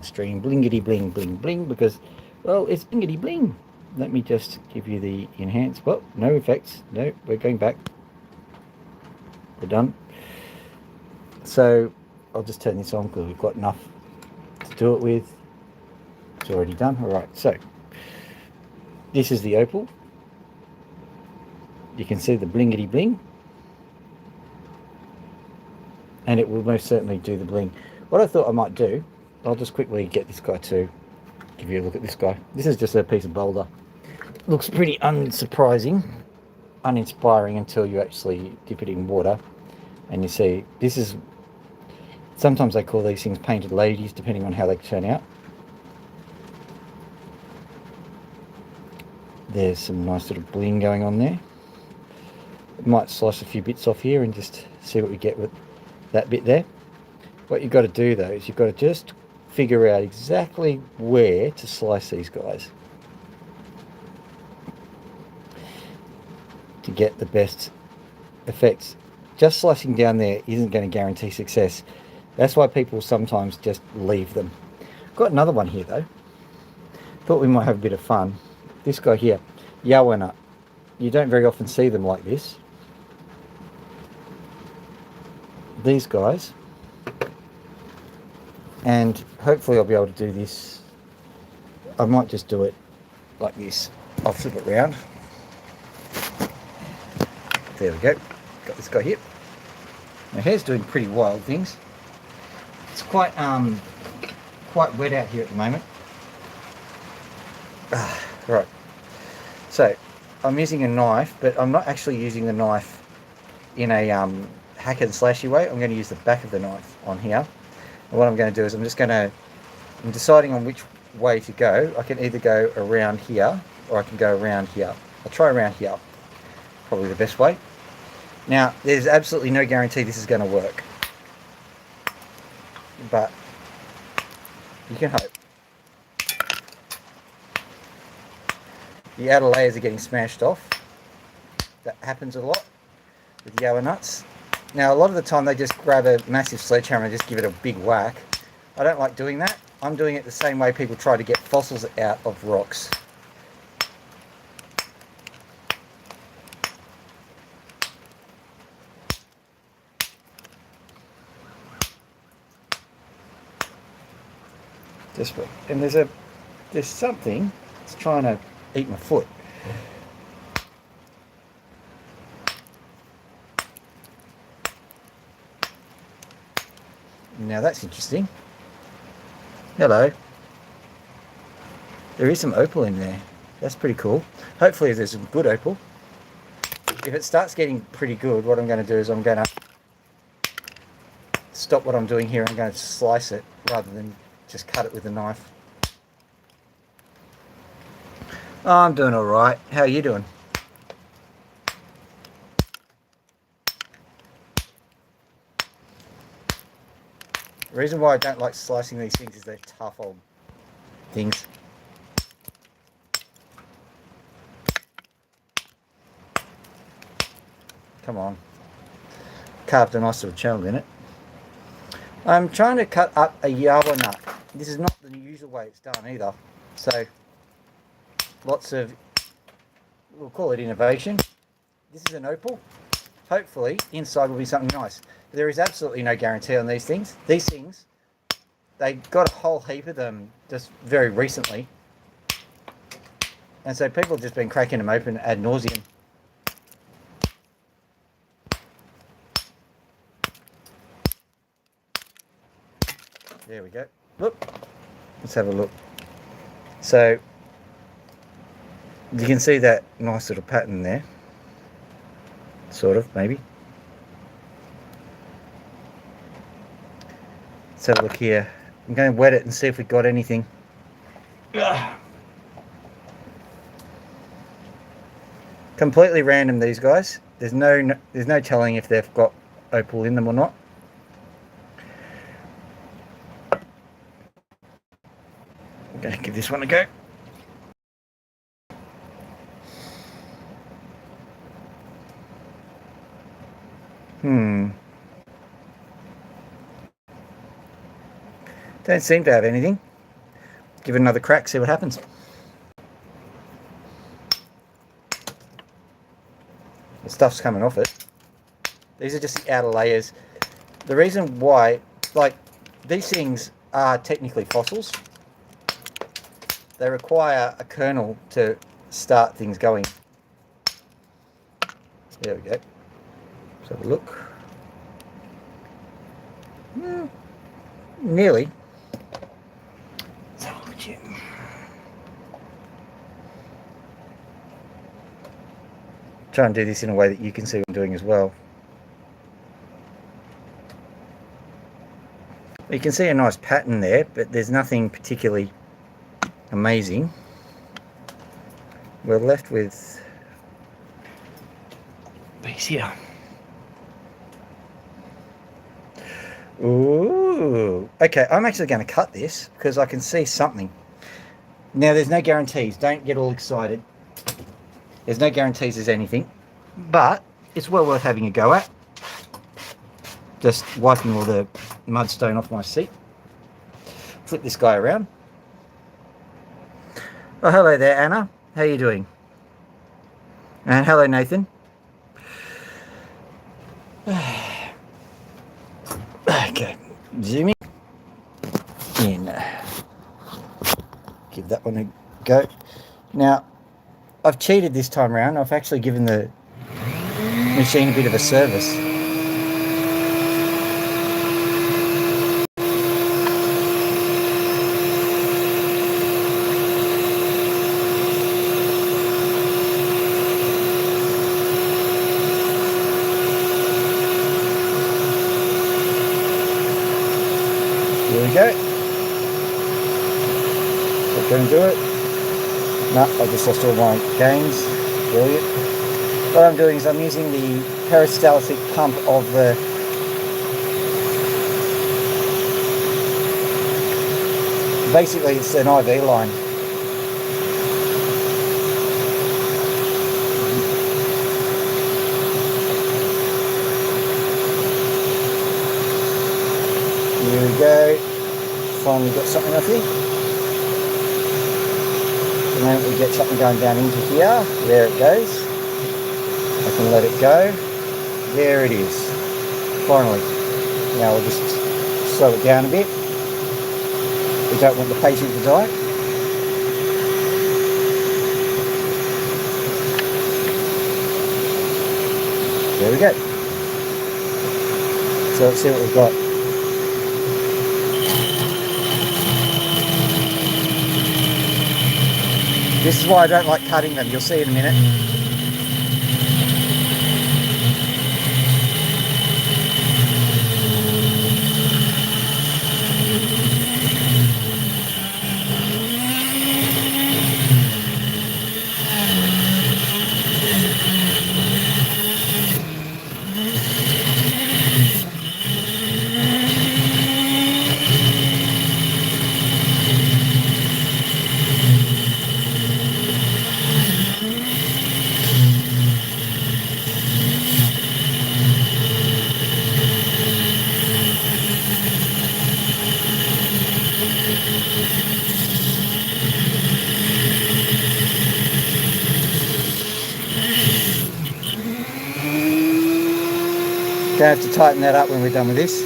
stream Blingady Bling Bling Bling because, well, it's Blingady Bling. Let me just give you the enhance. Well, no effects. No, we're going back. We're done. So I'll just turn this on because we've got enough to do it with. It's already done. All right, so this is the opal. You can see the Blingady Bling. And it will most certainly do the bling. What I thought I might do, I'll just quickly get this guy to give you a look at this guy. This is just a piece of boulder. Looks pretty unsurprising, uninspiring until you actually dip it in water. And you see, this is, sometimes they call these things painted ladies, depending on how they turn out. There's some nice little bling going on there. Might slice a few bits off here and just see what we get with that bit there. What you've got to do though is you've got to just figure out exactly where to slice these guys to get the best effects. Just slicing down there isn't going to guarantee success. That's why people sometimes just leave them. Got another one here though. Thought we might have a bit of fun. This guy here, Yawa nut. You don't very often see them like this. These guys. And hopefully I'll be able to do this. I might just do it like this. I'll flip it round. There we go. Got this guy here. My hair's doing pretty wild things. It's quite wet out here at the moment. Right. So I'm using a knife, but I'm not actually using the knife in a hack and slashy way. I'm going to use the back of the knife on here. And what I'm going to do is I'm deciding on which way to go. I can either go around here or I can go around here. I'll try around here. Probably the best way. Now, there's absolutely no guarantee this is going to work. But you can hope. The outer layers are getting smashed off. That happens a lot with Yawa nuts. Now, a lot of the time they just grab a massive sledgehammer and just give it a big whack. I don't like doing that. I'm doing it the same way people try to get fossils out of rocks. And there's something that's trying to eat my foot. Now that's interesting. Hello. There is some opal in there. That's pretty cool. Hopefully there's some good opal. If it starts getting pretty good, what I'm going to do is I'm going to stop what I'm doing here. I'm going to slice it rather than just cut it with a knife. Oh, I'm doing all right. How are you doing? The reason why I don't like slicing these things is they're tough old things. Come on. Carved a nice little channel in it. I'm trying to cut up a Yawa nut. This is not the usual way it's done either. So, lots of, we'll call it innovation. This is an opal. Hopefully, inside will be something nice. There is absolutely no guarantee on these things. These things, they got a whole heap of them just very recently. And so people have just been cracking them open ad nauseum. There we go. Look, let's have a look. So, you can see that nice little pattern there. Sort of, maybe. Let's have a look here. I'm going to wet it and see if we've got anything. Ugh. Completely random, these guys. There's no telling if they've got opal in them or not. I'm going to give this one a go. Don't seem to have anything. Give it another crack, see what happens. The stuff's coming off it. These are just the outer layers. The reason why, like, these things are technically fossils. They require a kernel to start things going. There we go. Let's have a look. Nearly. Let's have a look here. Try and do this in a way that you can see what I'm doing as well. You can see a nice pattern there, but there's nothing particularly amazing. We're left with these here. Ooh. Okay, I'm actually going to cut this because I can see something. Now, there's no guarantees. Don't get all excited. There's no guarantees there's anything, but it's well worth having a go at. Just wiping all the mudstone off my seat. Flip this guy around. Oh, hello there, Anna. How are you doing? And hello, Nathan. Okay, zooming in. Give that one a go. Now, I've cheated this time around. I've actually given the machine a bit of a service. Here we go. Is that going to do it? No, I just lost all my gains. Brilliant. What I'm doing is I'm using the peristaltic pump of the basically it's an IV line. Here we go. Finally got something off here. The moment we get something going down into here, there it goes. I can let it go. There it is. Finally. Now we'll just slow it down a bit. We don't want the patient to die. There we go. So let's see what we've got. This is why I don't like cutting them. You'll see in a minute. Gonna have to tighten that up when we're done with this.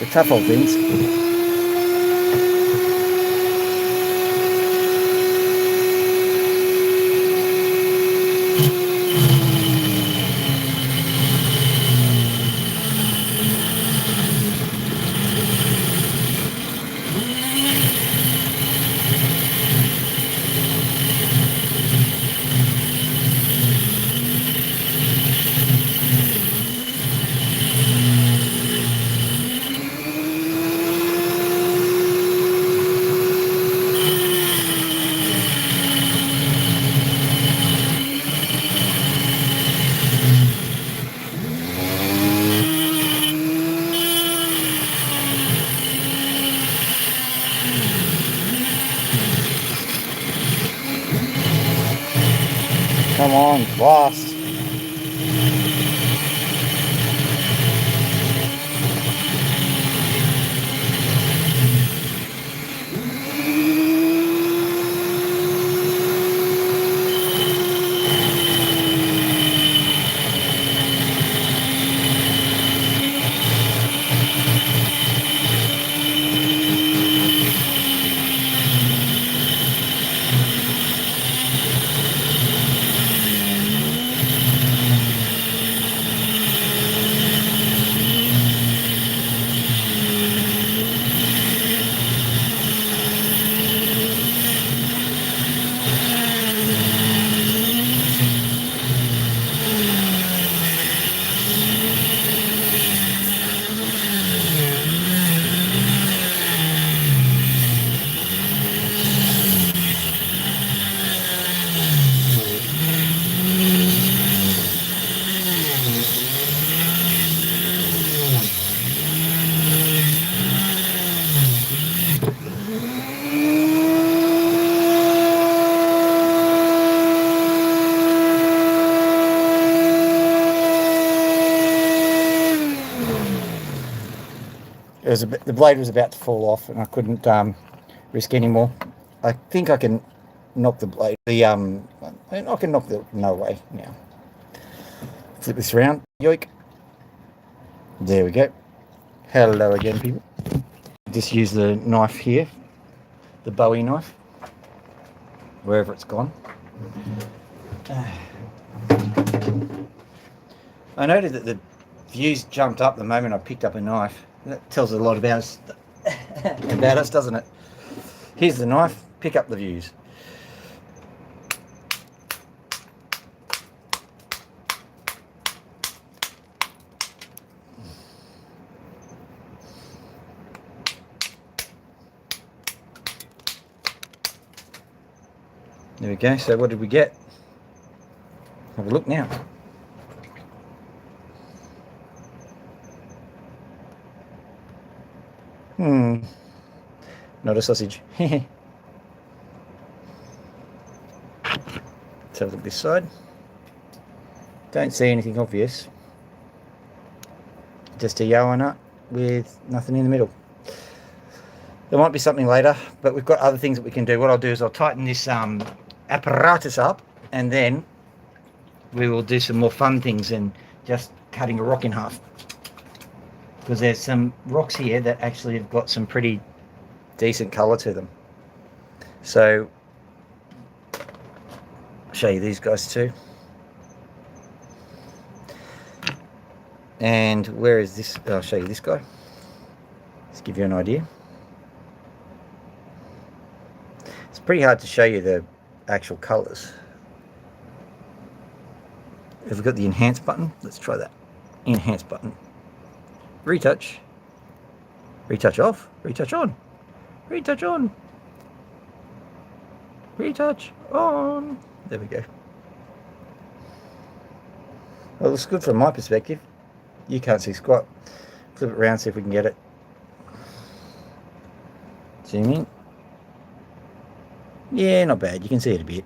The tough old things. Come on, blast. The blade was about to fall off, and I couldn't risk anymore. I think I can knock the blade. I can knock the no way now. Flip this around. Yoink. There we go. Hello again, people. Just use the knife here, the Bowie knife, wherever it's gone. I noted that the views jumped up the moment I picked up a knife. That tells a lot about us, doesn't it? Here's the knife, pick up the views. There we go. So what did we get? Have a look now. Not a sausage. Let's have a look this side. Don't see anything obvious. Just a Yowa nut with nothing in the middle. There might be something later, but we've got other things that we can do. What I'll do is I'll tighten this apparatus up, and then we will do some more fun things and just cutting a rock in half. Because there's some rocks here that actually have got some pretty decent colour to them. So I'll show you these guys too. And where is this? I'll show you this guy. Just give you an idea. It's pretty hard to show you the actual colours. Have we got the enhance button? Let's try that. Enhance button. Retouch. Retouch off. Retouch on. Retouch on. Retouch on. There we go. Well, it looks good from my perspective. You can't see squat. Flip it around, see if we can get it. Zoom in. Yeah, not bad. You can see it a bit.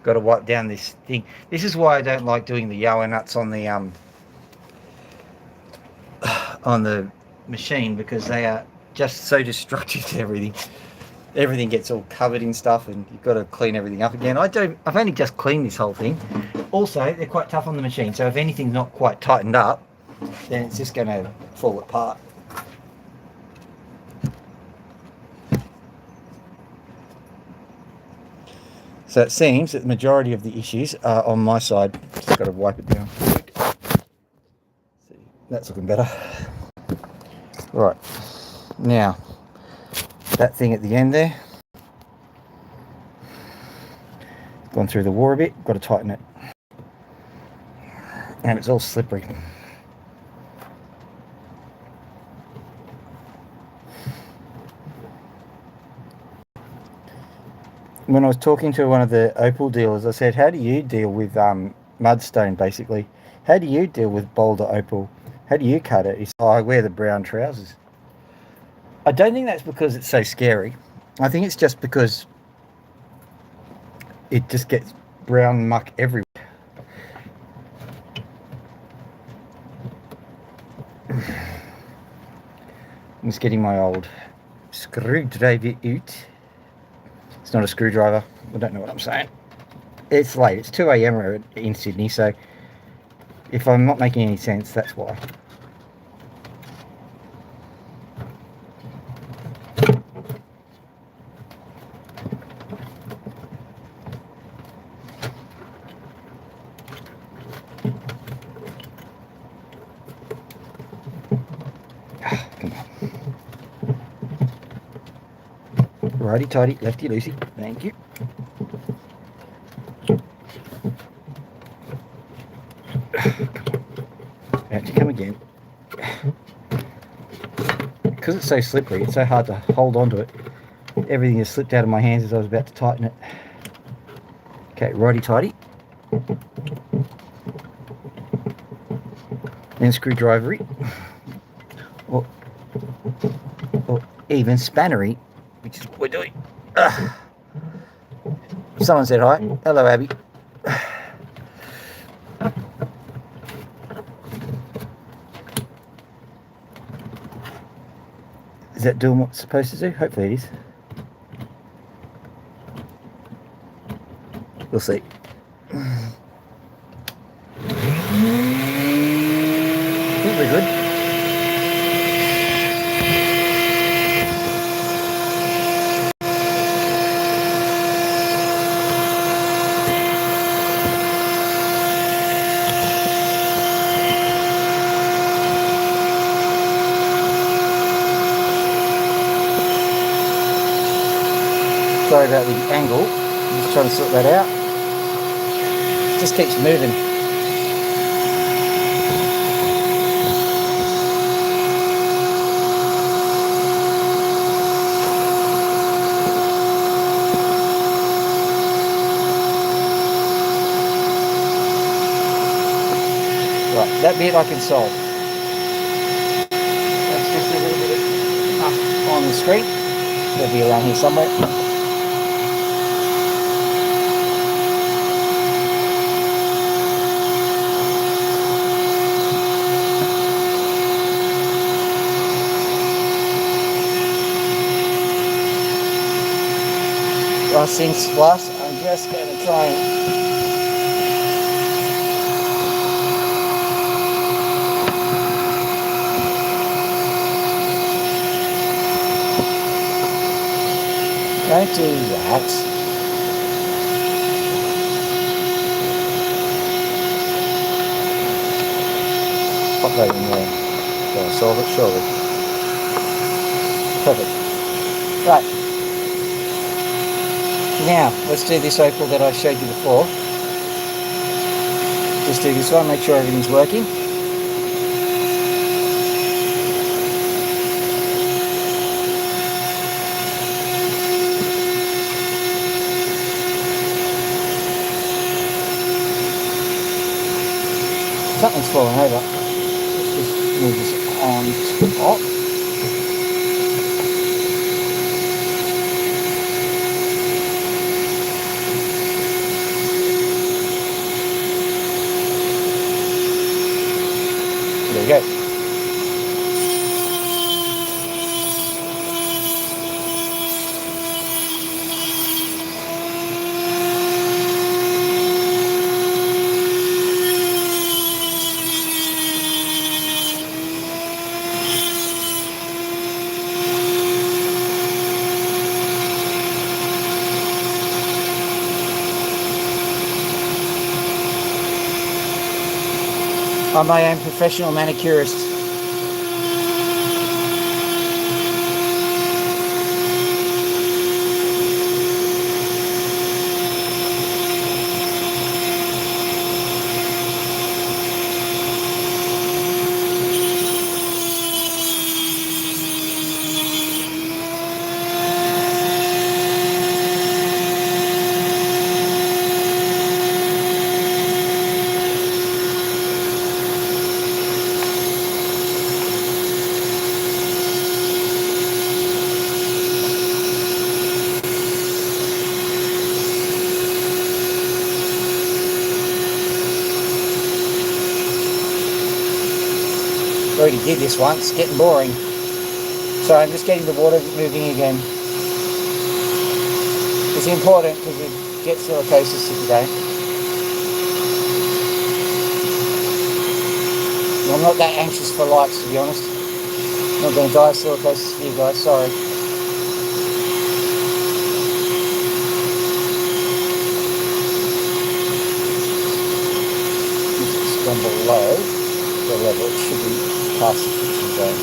Got to wipe down this thing. This is why I don't like doing the Yowa nuts on the machine, because they are just so destructive to everything. Everything gets all covered in stuff, and you've got to clean everything up again. I've only just cleaned this whole thing. Also, they're quite tough on the machine, so if anything's not quite tightened up, then it's just going to fall apart. So it seems that the majority of the issues are on my side. Just got to wipe it down. See, that's looking better. Right, now that thing at the end there, gone through the war a bit. Got to tighten it, and it's all slippery. When I was talking to one of the opal dealers, I said, how do you deal with mudstone, basically? How do you deal with boulder opal? How do you cut it? He said, oh, I wear the brown trousers. I don't think that's because it's so scary. I think it's just because it just gets brown muck everywhere. I'm just getting my old screwdriver out. It's not a screwdriver. I don't know what I'm saying. It's late. It's 2 a.m. in Sydney, so if I'm not making any sense, that's why. Come on. Righty tighty, lefty loosey. Thank you. Out you come again. Because it's so slippery, it's so hard to hold on to it. Everything has slipped out of my hands as I was about to tighten it. Okay, righty tighty. Then screwdrivery. Or even spannery, which is what we're doing. Someone said hi. Hello, Abby. Is that doing what it's supposed to do? Hopefully it is. We'll see. I think we're good. Sorry about the angle. I'm just trying to sort that out. It just keeps moving. Right, that bit I can solve. That's just a little bit up on the screen. It'll be around here somewhere. Since last, I'm just going to try and don't do that. Pop that in there. Gonna solve it surely. Perfect. Right. Now, let's do this opal that I showed you before. Just do this one, make sure everything's working. Something's falling over. Let's just move this on top. There we go. I'm my own professional manicurist. Already did this once, getting boring. So I'm just getting the water moving again. It's important because you get silicosis if you don't. I'm not that anxious for lights, to be honest. I'm not going to die of silicosis for you guys, sorry. It's gone below the level, it should be past the friction zone.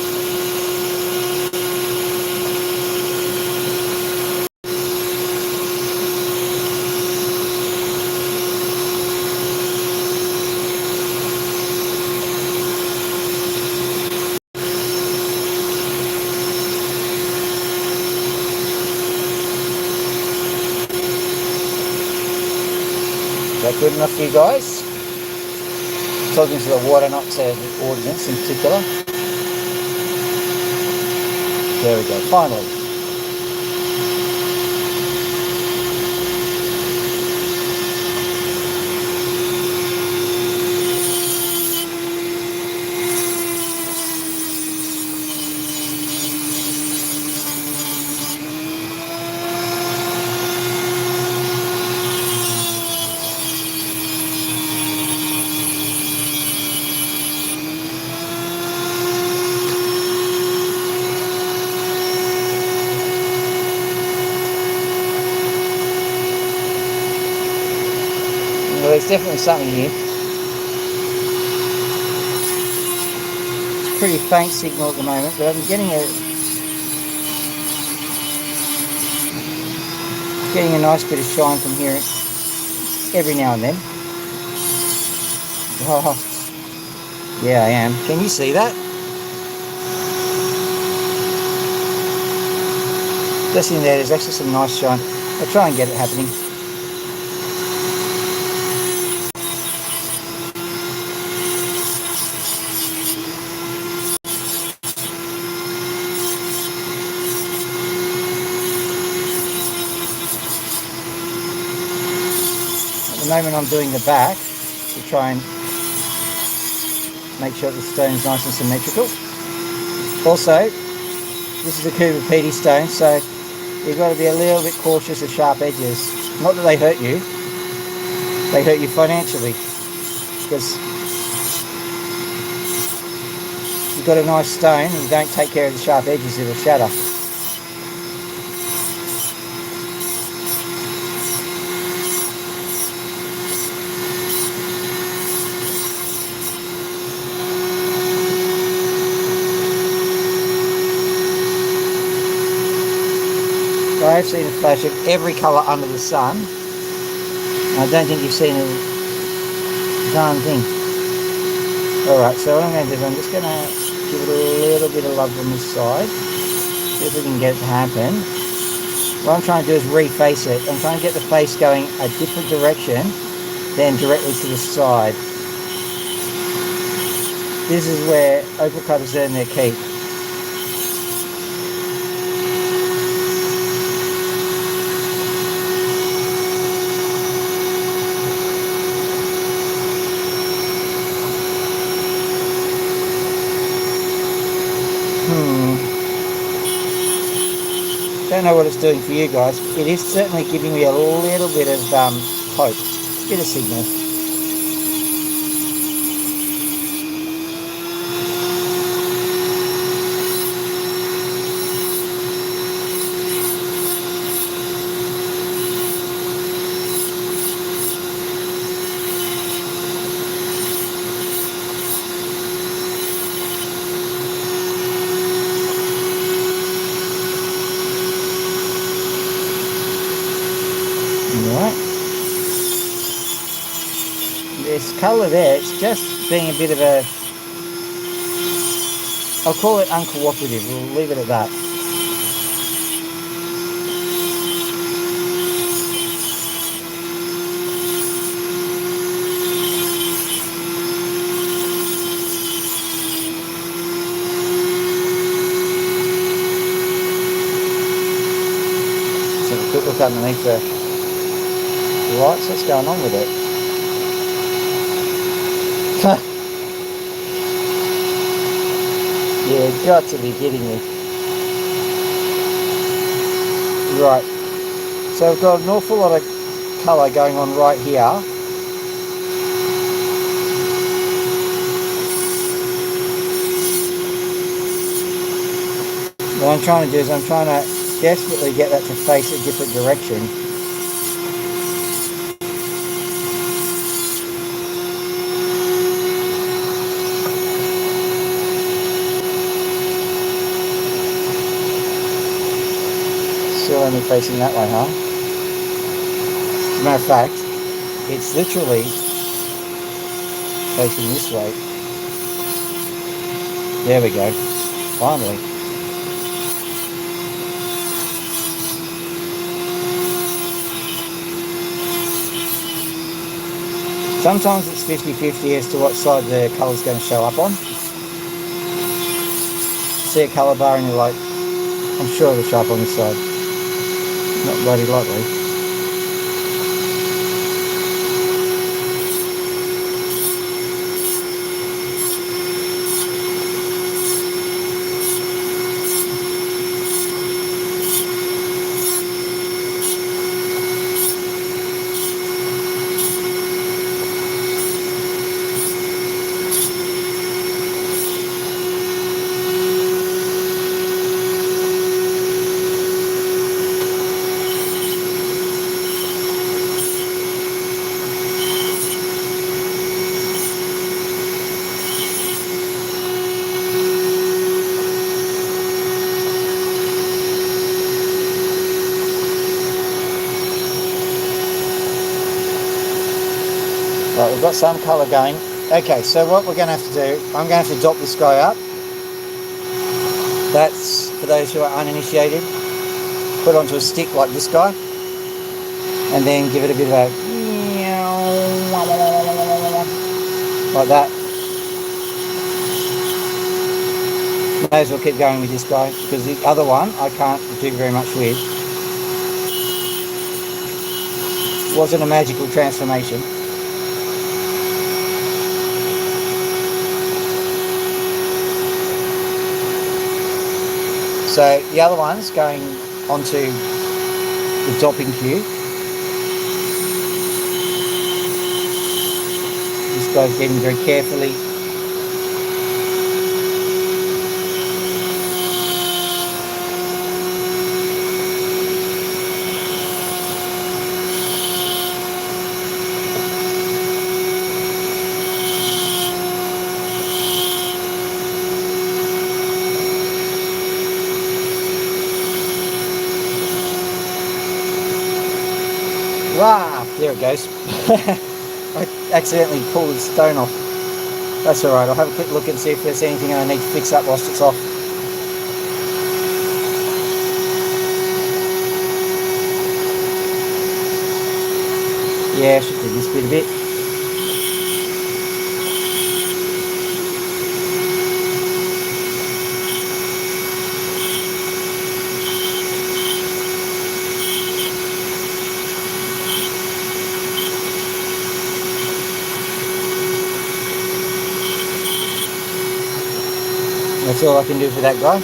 Is that good enough for you guys? Talking to the water, not to the audience in particular. There we go, finally. Well, there's definitely something here. It's a pretty faint signal at the moment, but I'm getting a nice bit of shine from here every now and then. Oh, yeah, I am. Can you see that? Just in there, there's actually some nice shine. I'll try and get it happening. At the moment I'm doing the back to try and make sure the stone's nice and symmetrical. Also, this is a Cooper Pedy stone, so you've got to be a little bit cautious of sharp edges. Not that they hurt you, they hurt you financially, because you've got a nice stone and you don't take care of the sharp edges, it'll shatter. I have seen a flash of every colour under the sun. I don't think you've seen a darn thing. Alright, so what I'm going to do is I'm just going to give it a little bit of love on this side. See if we can get it to happen. What I'm trying to do is reface it. I'm trying to get the face going a different direction than directly to the side. This is where opal cutters earn their keep. Don't know what it's doing for you guys. It is certainly giving me a little bit of hope, a bit of signal. Right. This colour there, it's just being a bit of a, I'll call it uncooperative, we'll leave it at that. Let's have a quick look underneath the lights, what's going on with it? Yeah, got to be kidding me. Right. So I've got an awful lot of colour going on right here. What I'm trying to do is I'm trying to desperately get that to face a different direction. Still only facing that way, huh? As a matter of fact, it's literally facing this way. There we go. Finally. Sometimes it's 50-50 as to what side the colour's going to show up on. See a colour bar and you're like, I'm sure it'll show up on this side. Not bloody likely. Right, we've got some colour going. Okay, so what we're going to have to do, I'm going to have to dot this guy up. That's, for those who are uninitiated, put onto a stick like this guy, and then give it a bit of a, like that. May as well keep going with this guy, because the other one I can't do very much with. Wasn't a magical transformation. So the other one's going onto the dopping cube. This guy's getting very carefully. Wow, there it goes. I accidentally pulled the stone off. That's alright, I'll have a quick look and see if there's anything I need to fix up whilst it's off. Yeah, I should do this bit a bit. That's all I can do for that guy.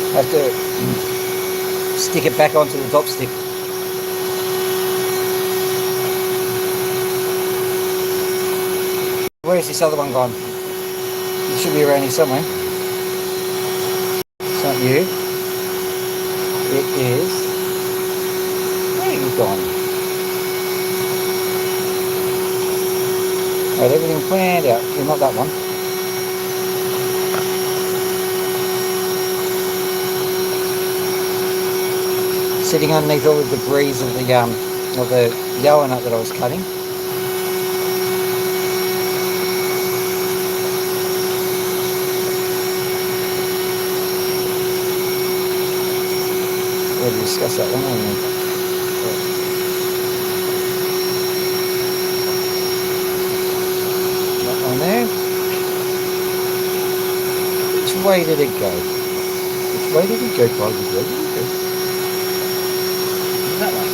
I have to stick it back onto the top stick. Where's this other one gone? It should be around here somewhere. It's not you. It is. Where are you gone? Right, everything planned out. You're not that one. Sitting underneath all the debris of the yellow nut that I was cutting. We already discussed that one, haven't we? There. Which way did it go? Which way did it go, Bob? Which way did it go? That one?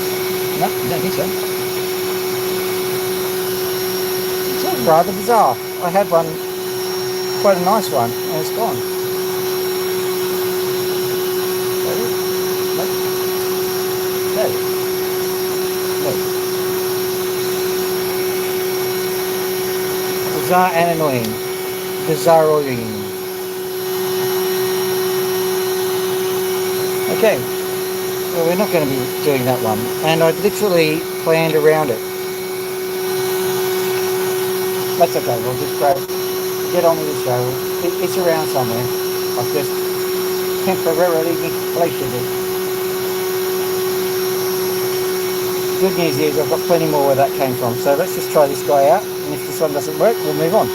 No, I don't think so. It's all rather bizarre. I had one, quite a nice one, and it's gone. Bizarre and annoying. Bizarroing. Okay, well, we're not going to be doing that one. And I literally planned around it. That's okay, we'll just get on with the show. It's around somewhere. I've just temporarily misplaced it. Good news is I've got plenty more where that came from. So let's just try this guy out. And if this one doesn't work, we'll move on.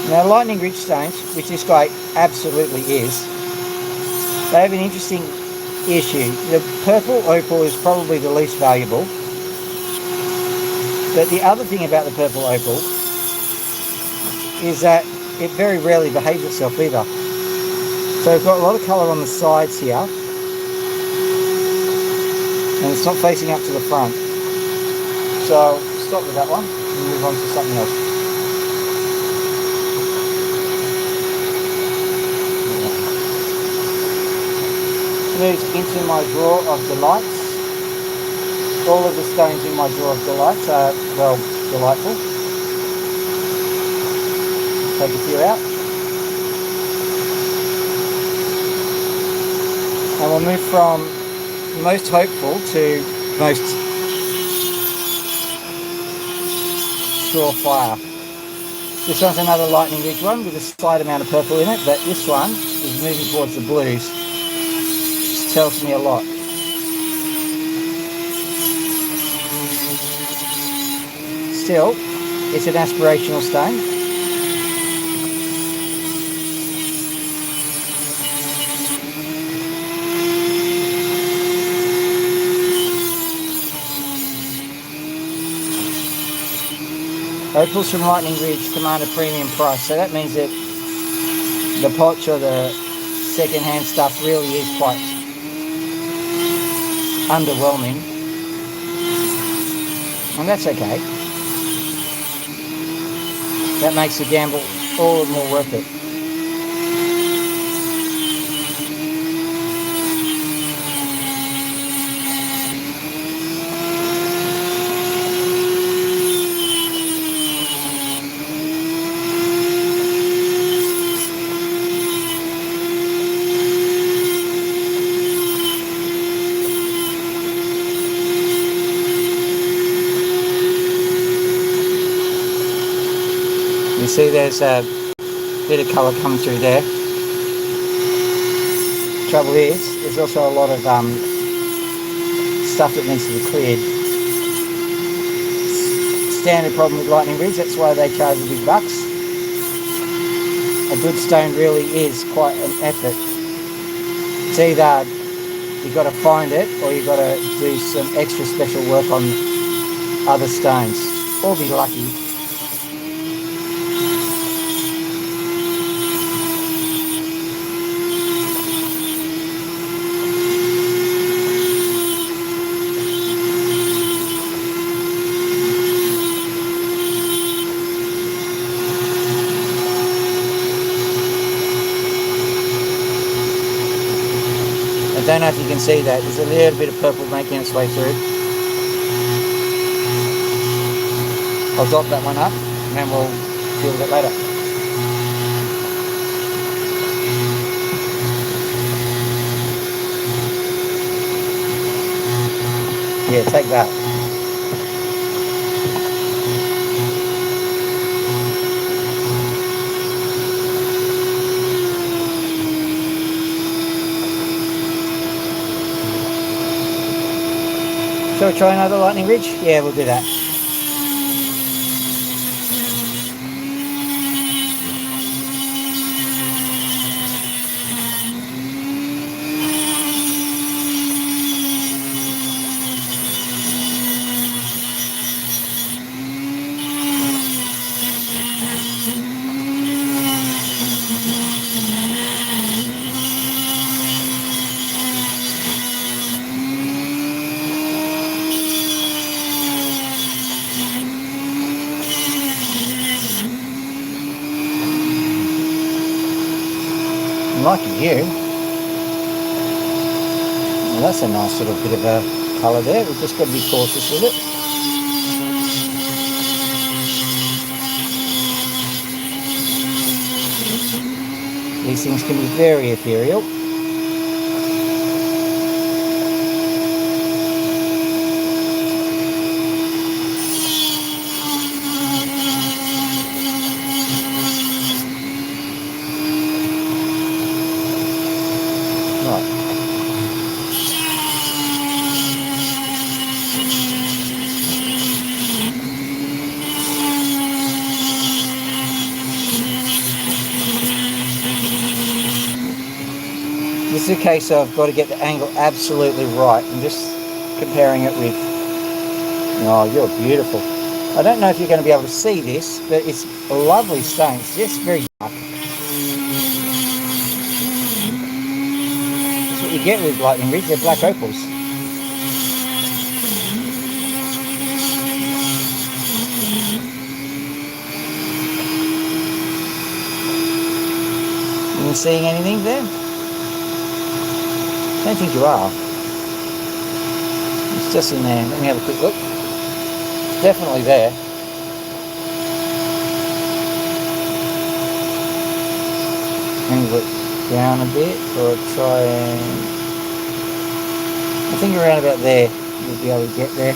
Now, lightning ridge stones, which this guy absolutely is, they have an interesting issue. The purple opal is probably the least valuable. But the other thing about the purple opal is that it very rarely behaves itself either. So we've got a lot of colour on the sides here, and it's not facing up to the front. So I'll stop with that one and move on to something else. Moves into my drawer of delights. All of the stones in my drawer of delights are, well, delightful. Take a few out. And we'll move from most hopeful to most surefire. This one's another lightning ridge one with a slight amount of purple in it, but this one is moving towards the blues. This tells me a lot. Still, it's an aspirational stone. Opals from Lightning Ridge command a premium price, so that means that the potch or the second-hand stuff really is quite underwhelming, and that's okay. That makes the gamble all the more worth it. You see there's a bit of colour coming through there. Trouble is, there's also a lot of stuff that needs to be cleared. Standard problem with Lightning Ridge, that's why they charge the big bucks. A good stone really is quite an effort. It's either you've got to find it or you've got to do some extra special work on other stones, or be lucky. I don't know if you can see that. There's a little bit of purple making its way through. I'll drop that one up and then we'll deal with it later. Yeah, take that. Shall we try another Lightning Ridge? Yeah, we'll do that. might be you. Well, that's a nice little bit of a colour there. We've just got to be cautious with it. These things can be very ethereal. Right. This is a case of I've got to get the angle absolutely right. I'm just comparing it with... Oh, you're beautiful. I don't know if you're going to be able to see this, but it's a lovely stone. It's just very dark. That's what you get with lightning ridge. They're black opals. Are you seeing anything there? I don't think you are. It's just in there. Let me have a quick look. It's definitely there. Angle it down a bit, or try and... I think around about there you'll be able to get there.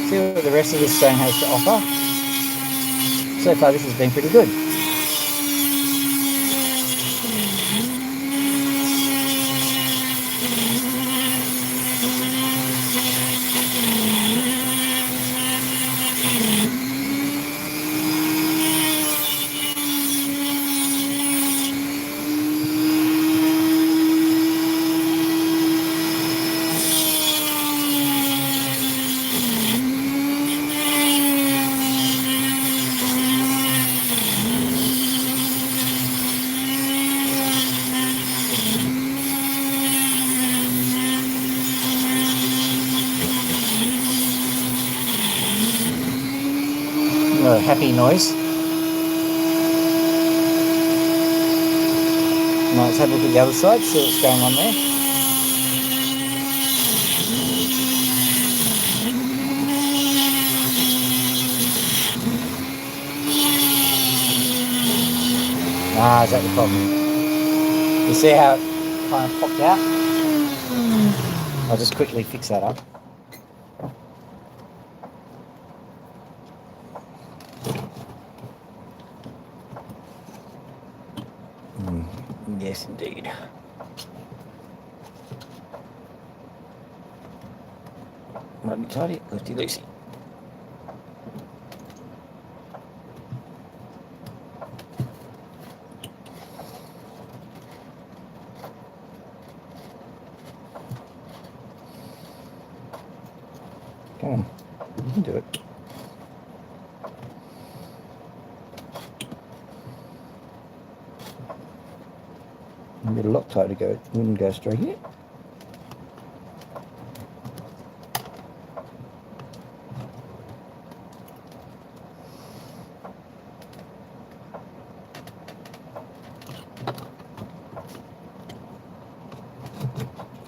See what the rest of this stone has to offer. So far this has been pretty good. A happy noise. Now let's have a look at the other side, see what's going on there. Ah, is that the problem? You see how it kind of popped out? I'll just quickly fix that up. Yes, indeed. Might be tidy, lefty loosey. Come on, you can do it. A bit of Loctite to go, it wouldn't go straight here.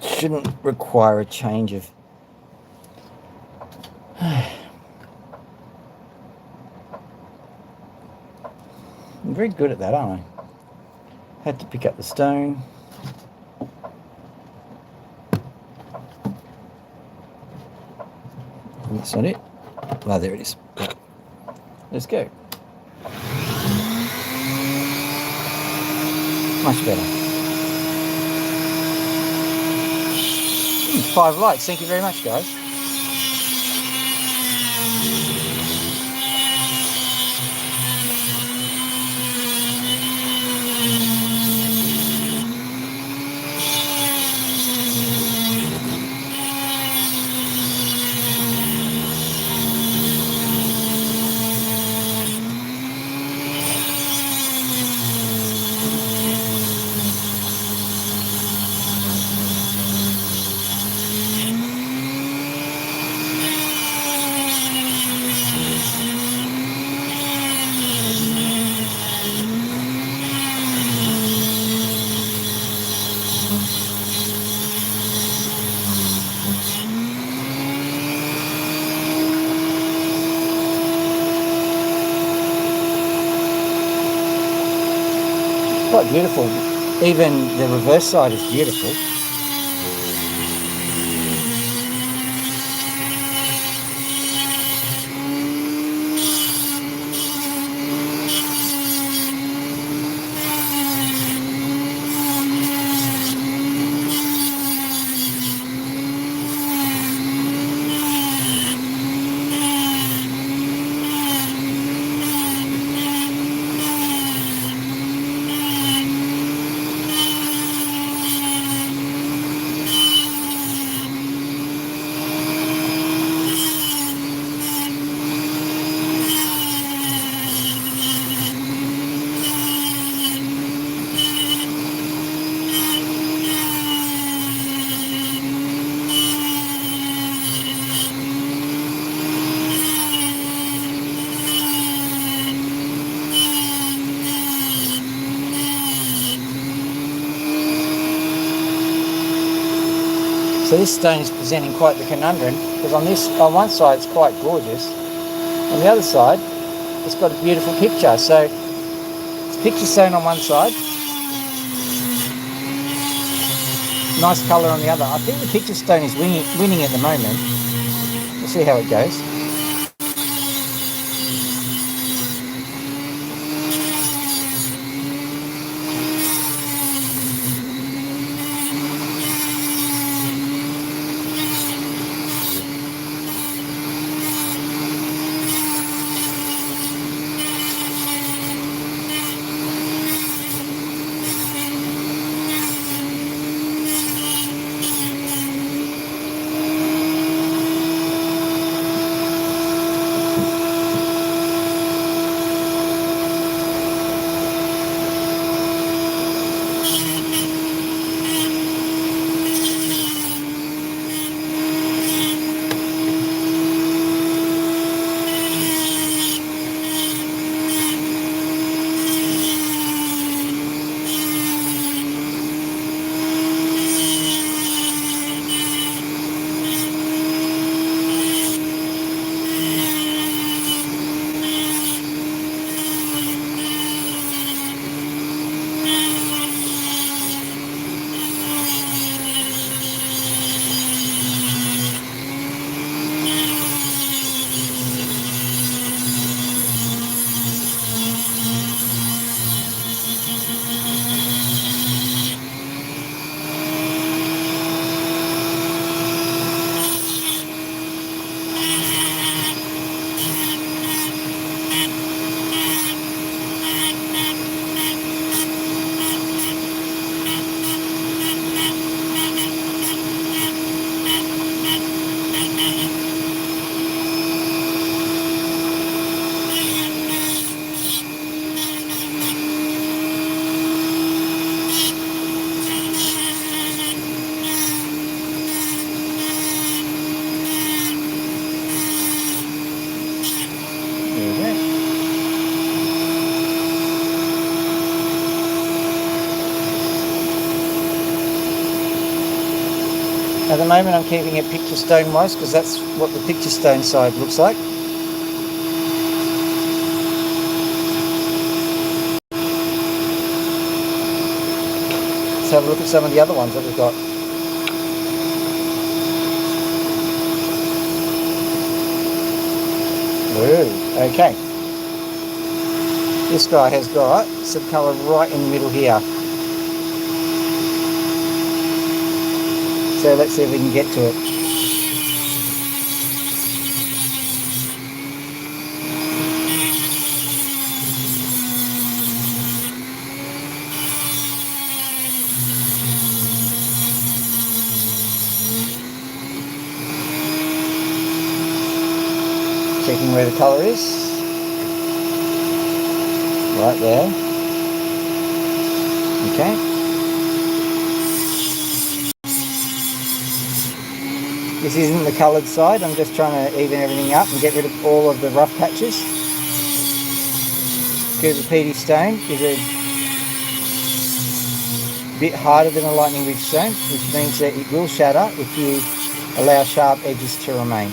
Shouldn't require a change of... I'm very good at that, aren't I? Had to pick up the stone. That's not it. Oh, there it is. Let's go. Much better. 5 likes. Thank you very much, guys. Quite beautiful. Even the reverse side is beautiful. So this stone is presenting quite the conundrum, because on one side it's quite gorgeous, on the other side it's got a beautiful picture. So it's picture stone on one side, nice colour on the other. I think the picture stone is winning at the moment. We'll see how it goes. At the moment I'm keeping it picture stone wise, because that's what the picture stone side looks like. Let's have a look at some of the other ones that we've got. Ooh, okay. This guy has got some colour right in the middle here. So let's see if we can get to it. Checking where the colour is. Right there. Okay. This isn't the coloured side, I'm just trying to even everything up and get rid of all of the rough patches. Because the PD stone is a bit harder than a lightning ridge stone, which means that it will shatter if you allow sharp edges to remain.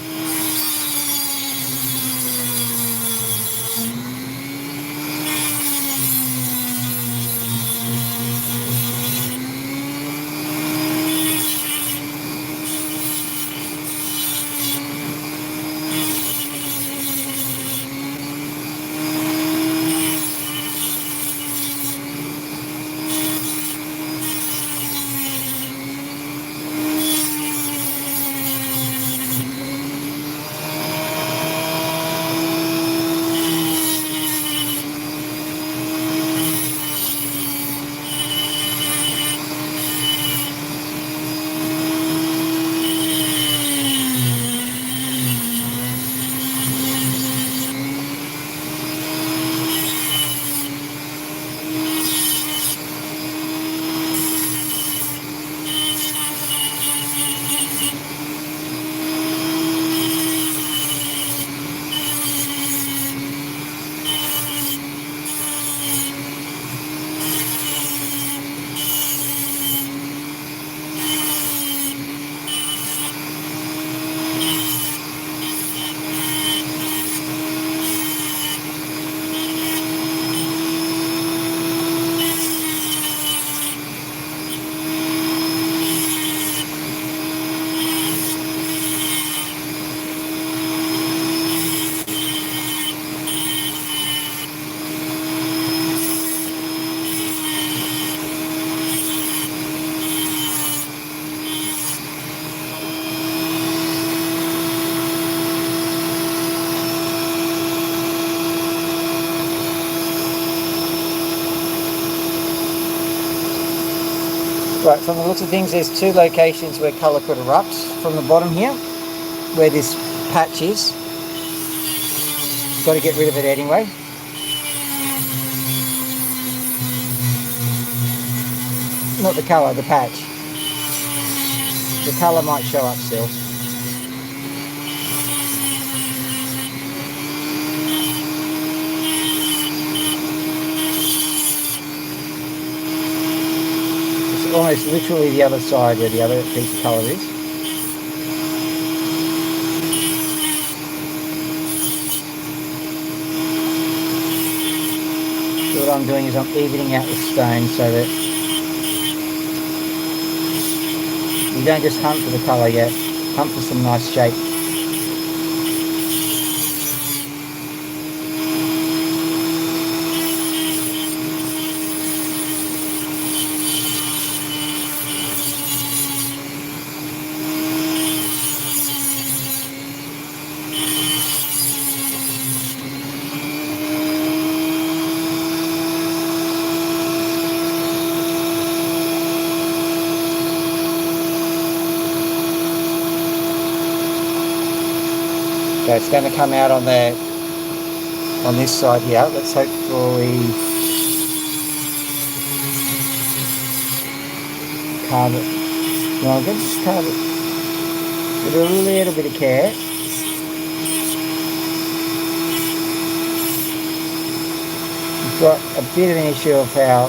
Right, from the looks of things, there's two locations where colour could erupt. From the bottom here, where this patch is. Got to get rid of it anyway. Not the colour, the patch. The colour might show up still. It's almost literally the other side where the other piece of colour is. So what I'm doing is I'm evening out the stone so that you don't just hunt for the colour yet, hunt for some nice shape. So it's going to come out on this side here. Let's hopefully carve it. No, I'm going to just carve it with a little bit of care. We've got a bit of an issue of how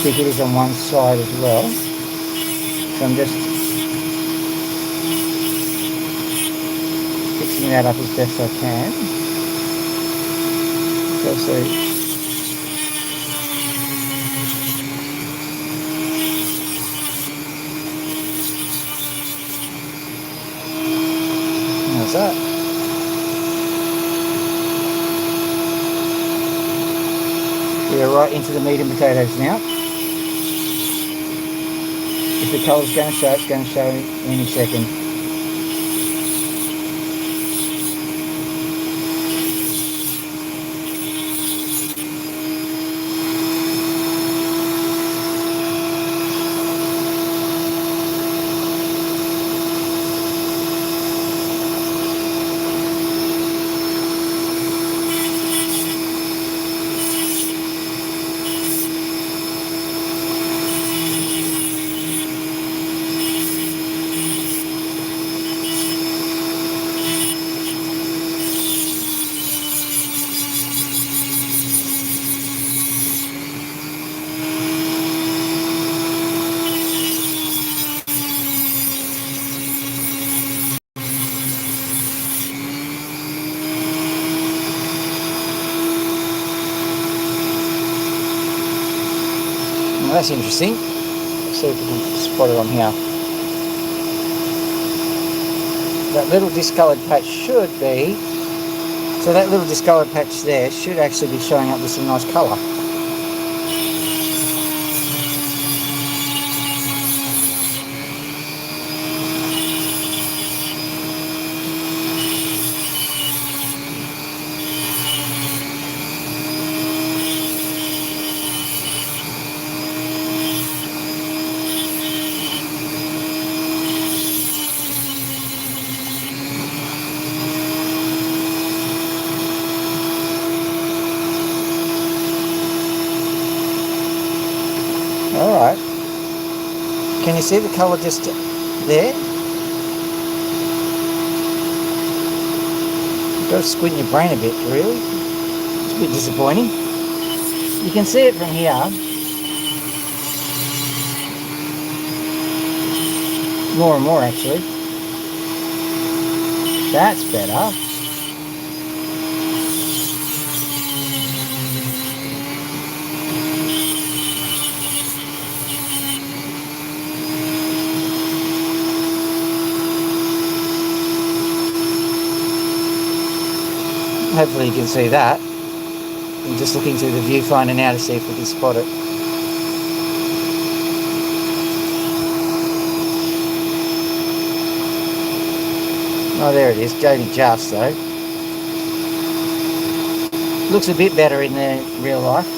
thick it is on one side as well. So I'm just fixing that up as best I can. So how's that? We're right into the meat and potatoes now. If the colour's going to show, it's going to show any second. That's interesting. Let's see if we can spot it on here. That little discoloured patch should be, so that little discoloured patch there should actually be showing up with some nice colour. Alright. Can you see the colour just there? You've got to squint your brain a bit, really. It's a bit disappointing. You can see it from here. More and more, actually. That's better. Hopefully you can see that. I'm just looking through the viewfinder now to see if we can spot it. Oh, there it is. Jody just though. Looks a bit better in the real life.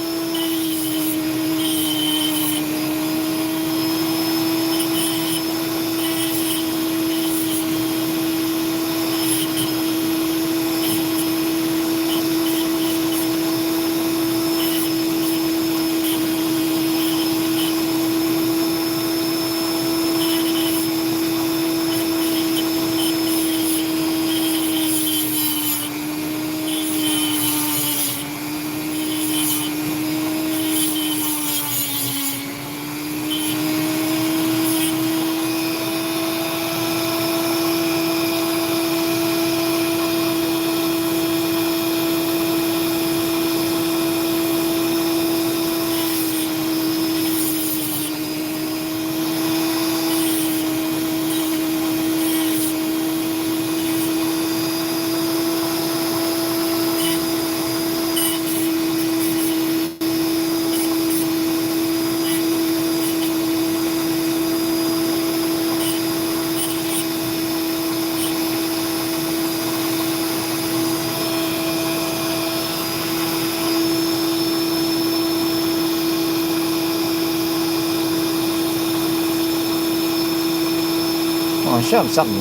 on, show them something.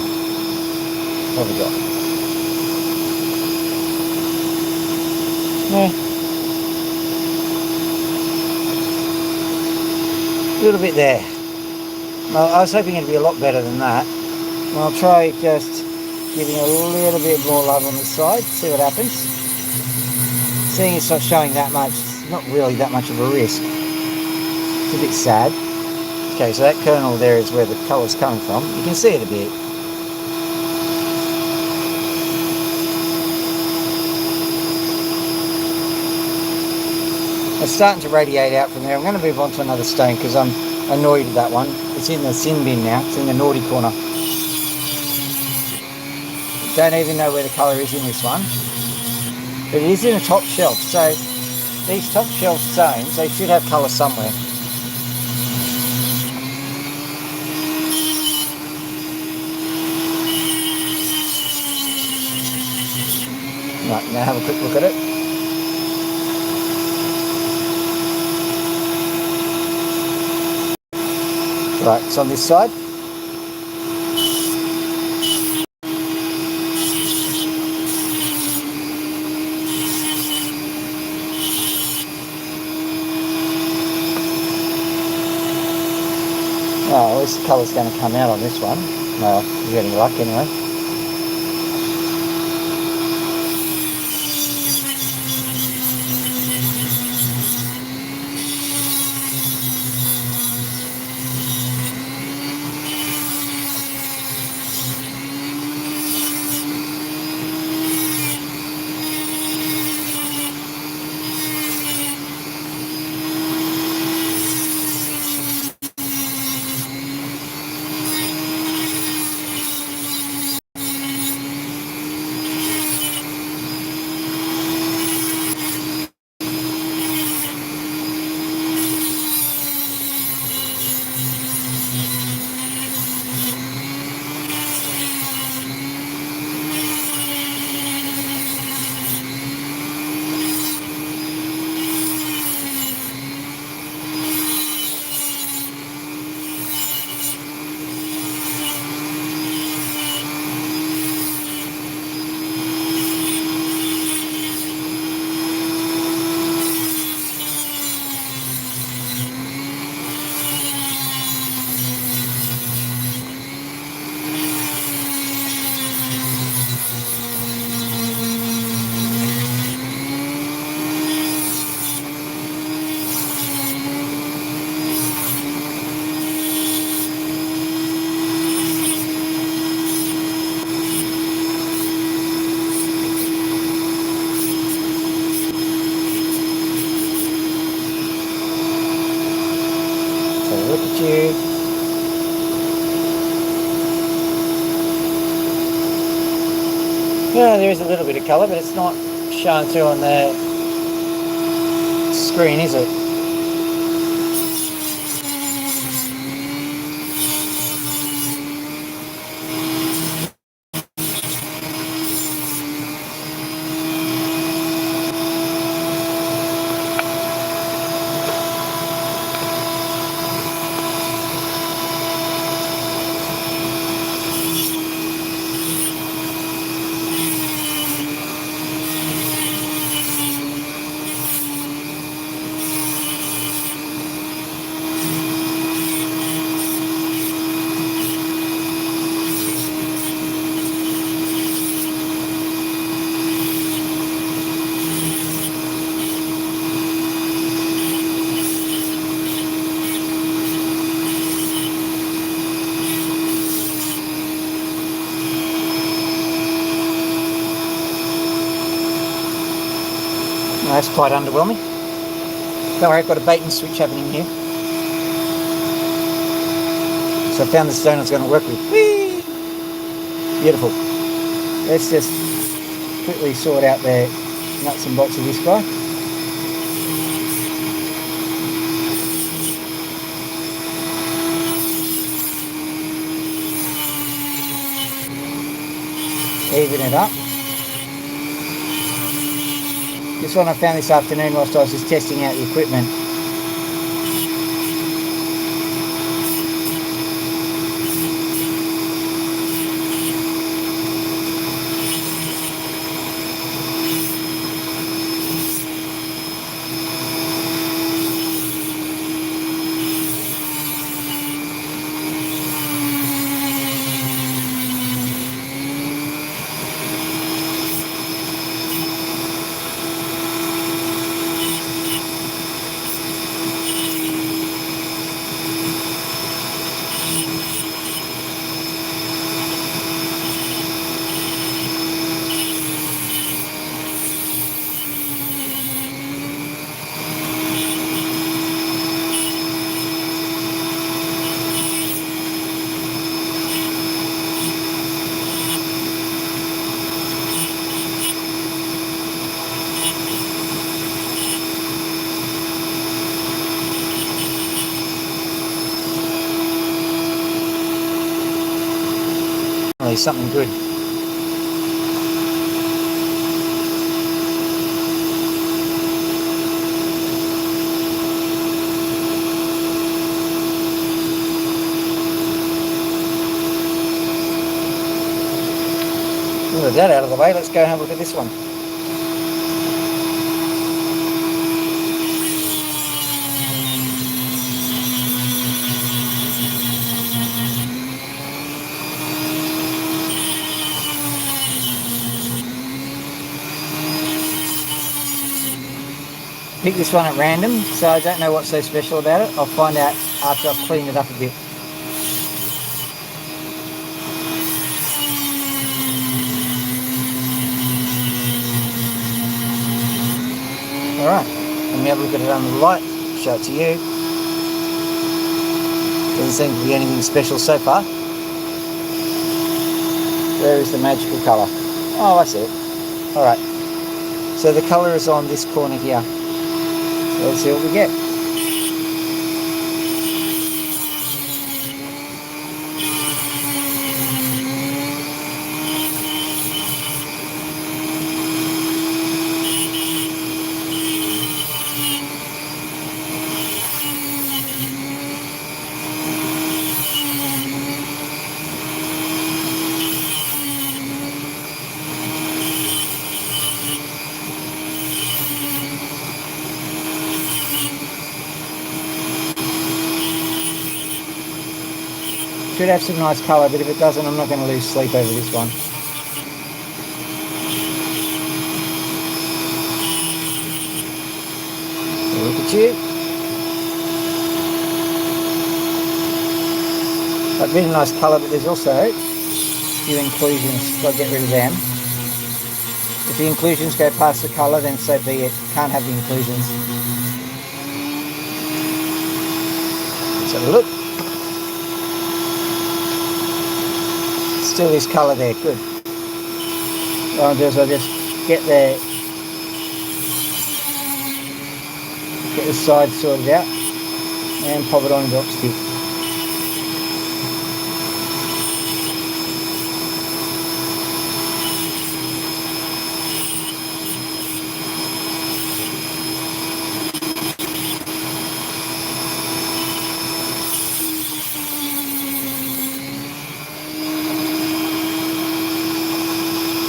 What have we got? Yeah. A little bit there. Well, I was hoping it'd be a lot better than that. And I'll try just giving a little bit more love on the side, see what happens. Seeing it's not showing that much, it's not really that much of a risk. It's a bit sad. Okay, so that kernel there is where the colour's coming from. You can see it a bit. It's starting to radiate out from there. I'm going to move on to another stone because I'm annoyed with that one. It's in the sin bin now. It's in the naughty corner. Don't even know where the colour is in this one. But it is in a top shelf. So these top shelf stones, they should have colour somewhere. Right, now have a quick look at it. Right, it's on this side. Oh, at least the colour's going to come out on this one. Well, if you're getting luck anyway. Look at you. Yeah, there is a little bit of colour, but it's not showing through on the screen, is it? That's quite underwhelming. Don't worry, I've got a bait and switch happening here. So I found the stone I was going to work with. Whee! Beautiful. Let's just quickly sort out the nuts and bolts of this guy. Even it up. This one I found this afternoon whilst I was just testing out the equipment. me something good. With that out of the way, let's go and have a look at this one. Pick this one at random, so I don't know what's so special about it. I'll find out after I've cleaned it up a bit. Alright, let me have a look at it under the light, show it to you. Doesn't seem to be anything special so far. Where is the magical colour? Oh, I see it. Alright, so the colour is on this corner here. So let's see what we get. Should have some nice colour, but if it doesn't, I'm not going to lose sleep over this one. Look at you. That's been a nice colour, but there's also a few inclusions. Got to get rid of them. If the inclusions go past the colour, then so be it. Can't have the inclusions. Let's have a look. Still this colour there, good. What I'll do is I'll just get the side sorted out and pop it on drop stick.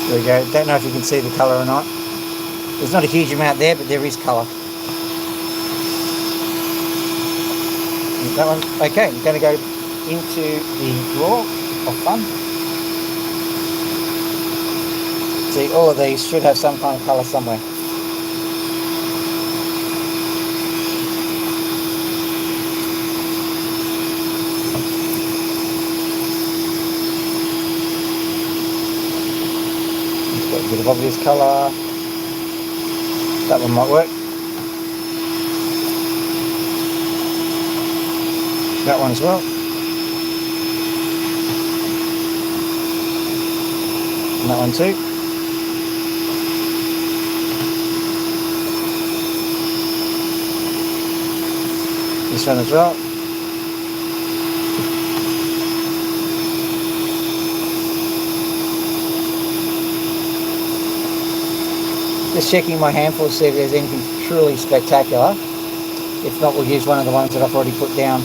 There we go. Don't know if you can see the colour or not. There's not a huge amount there, but there is colour. That one, okay, I'm going to go into the drawer of fun. See, all of these should have some kind of colour somewhere. It's got a bit of obvious colour. That one might work. That one as well. And that one too. This one as well. Just checking my handful to see if there's anything truly spectacular. If not, we'll use one of the ones that I've already put down.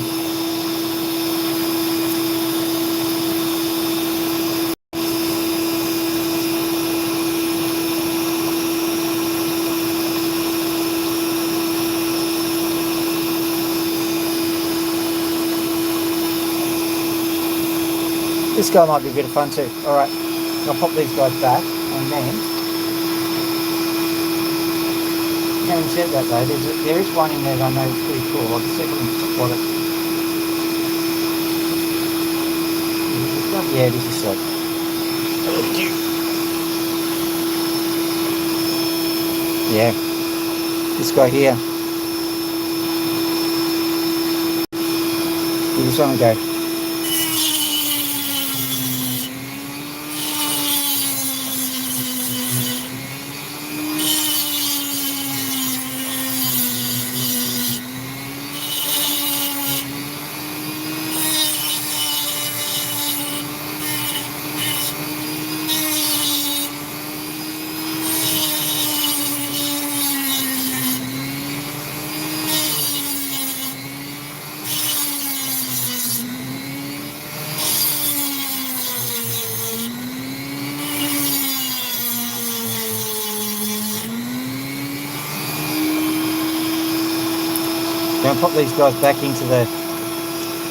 This guy might be a bit of fun too. Alright, I'll pop these guys back, and then, having said that though, there is one in there that I know is pretty cool. I'll see if I can spot it. Yeah, this is like, yeah, this guy here. Give this one a go. Going to pop these guys back into the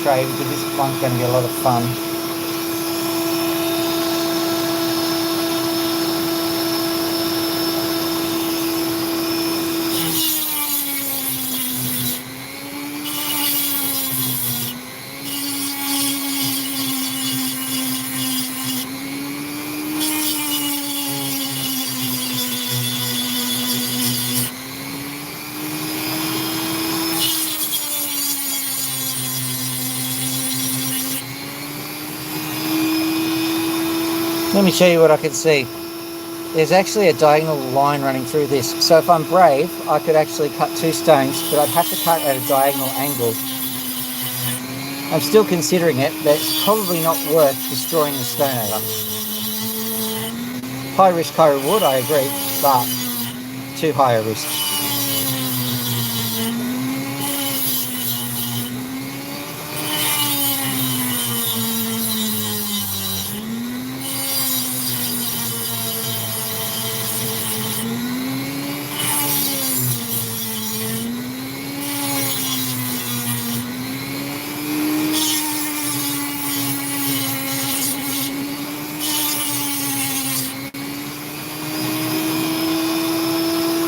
tray because this one's going to be a lot of fun. Let me show you what I can see. There's actually a diagonal line running through this. So if I'm brave, I could actually cut 2 stones, but I'd have to cut at a diagonal angle. I'm still considering it, but it's probably not worth destroying the stone over. High risk, high reward, I agree, but too high a risk.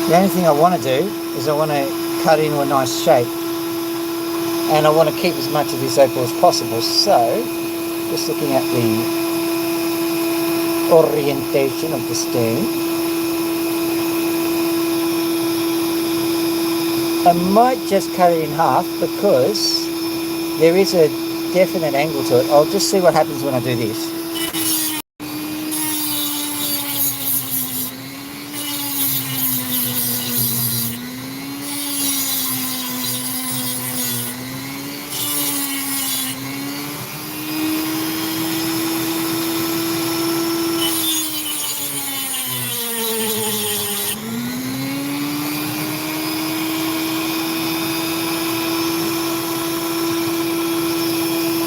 The only thing I want to do is I want to cut into a nice shape, and I want to keep as much of this opal as possible. So just looking at the orientation of the stone, I might just cut it in half because there is a definite angle to it. I'll just see what happens when I do this.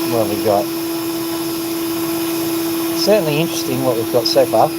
What have we got? Certainly interesting what we've got so far.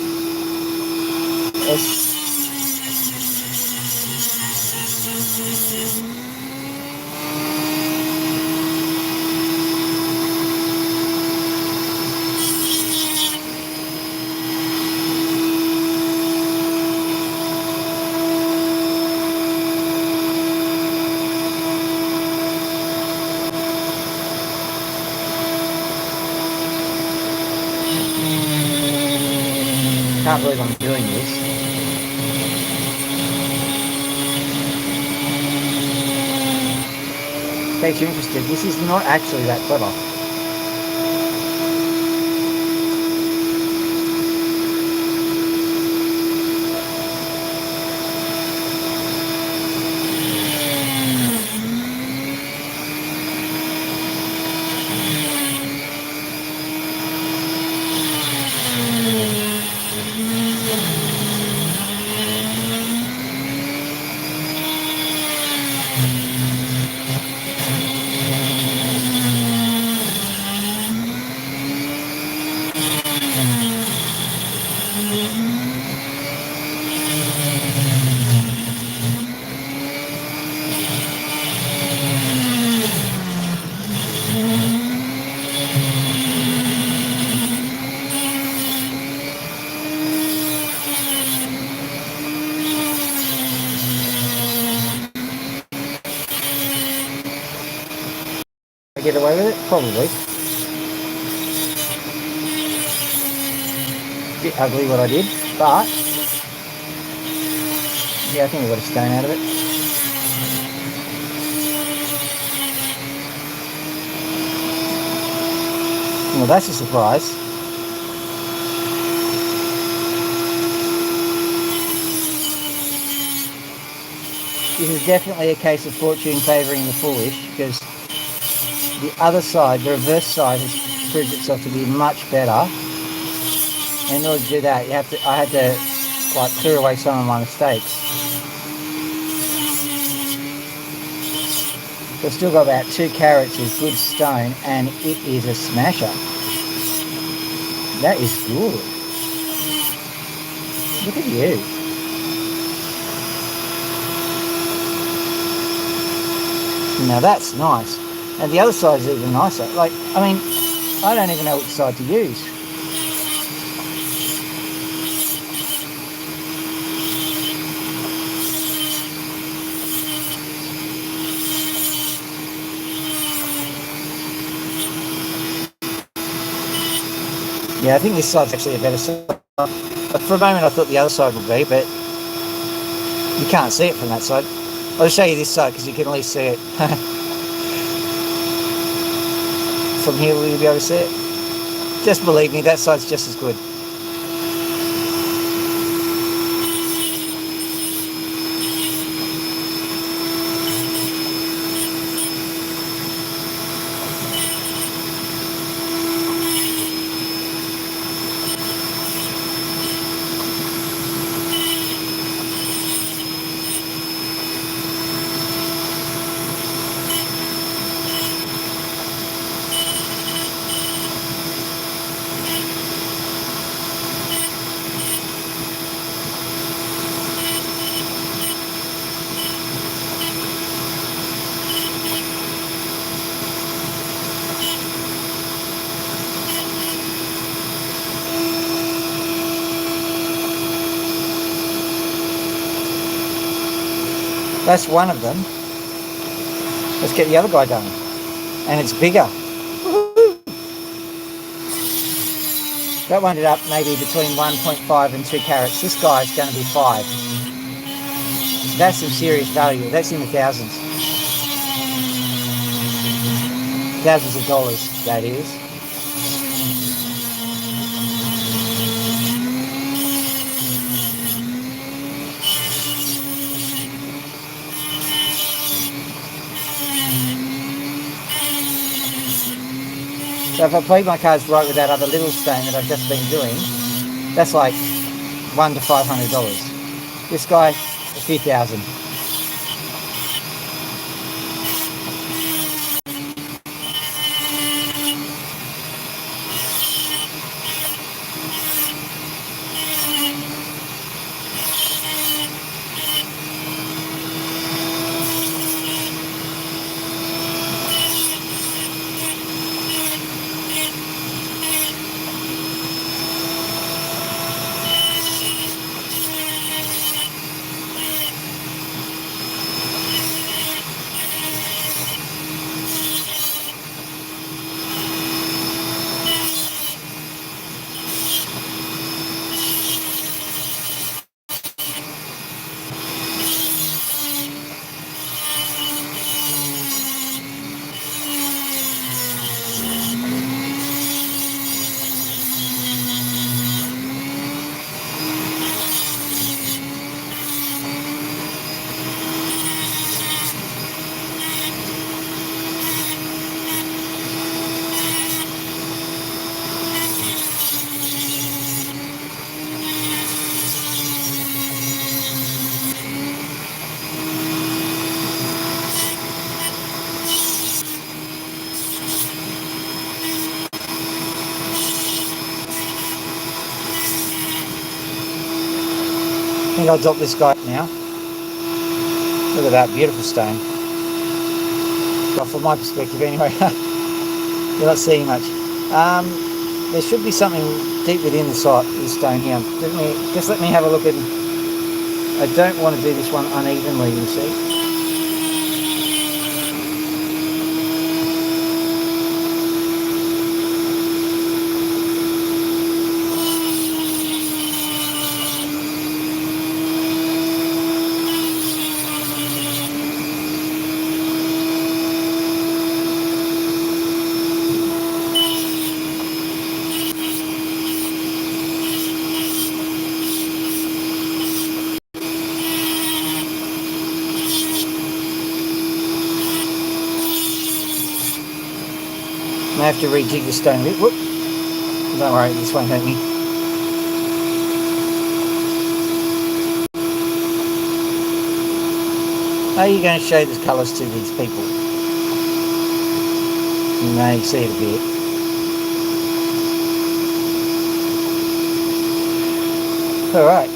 Can't believe I'm doing this. In case you're interested, this is not actually that clever. Get away with it? Probably. A bit ugly what I did, but yeah, I think I got a stone out of it. Well, that's a surprise. This is definitely a case of fortune favouring the foolish, because the other side, the reverse side, has proved itself to be much better. And in order to do that, I had to like clear away some of my mistakes. So I've still got about 2 carats of good stone, and it is a smasher. That is good. Look at you. Now that's nice. And the other side is even nicer. Like, I mean, I don't even know which side to use. Yeah, I think this side's actually a better side. But for a moment I thought the other side would be, but you can't see it from that side. I'll show you this side because you can at least see it. From here, will you be able to see it? Just believe me, that side's just as good. That's one of them. Let's get the other guy done. And it's bigger. Woo-hoo. That wound it up maybe between 1.5 and 2 carats. This guy's going to be 5. That's some serious value. That's in the thousands. Thousands of dollars, that is. So if I play my cards right with that other little stone that I've just been doing, that's like $100 to $500. This guy, a few thousand. I think I'll drop this guy now. Look at that beautiful stone. Well, from my perspective anyway. You're not seeing much. There should be something deep within the stone here. Just let me have a look. I don't want to do this one unevenly, you see. I have to rejig the stone a bit. Whoop. Don't worry, this won't hurt me. How are you going to show the colours to these people? You may see it a bit. Alright.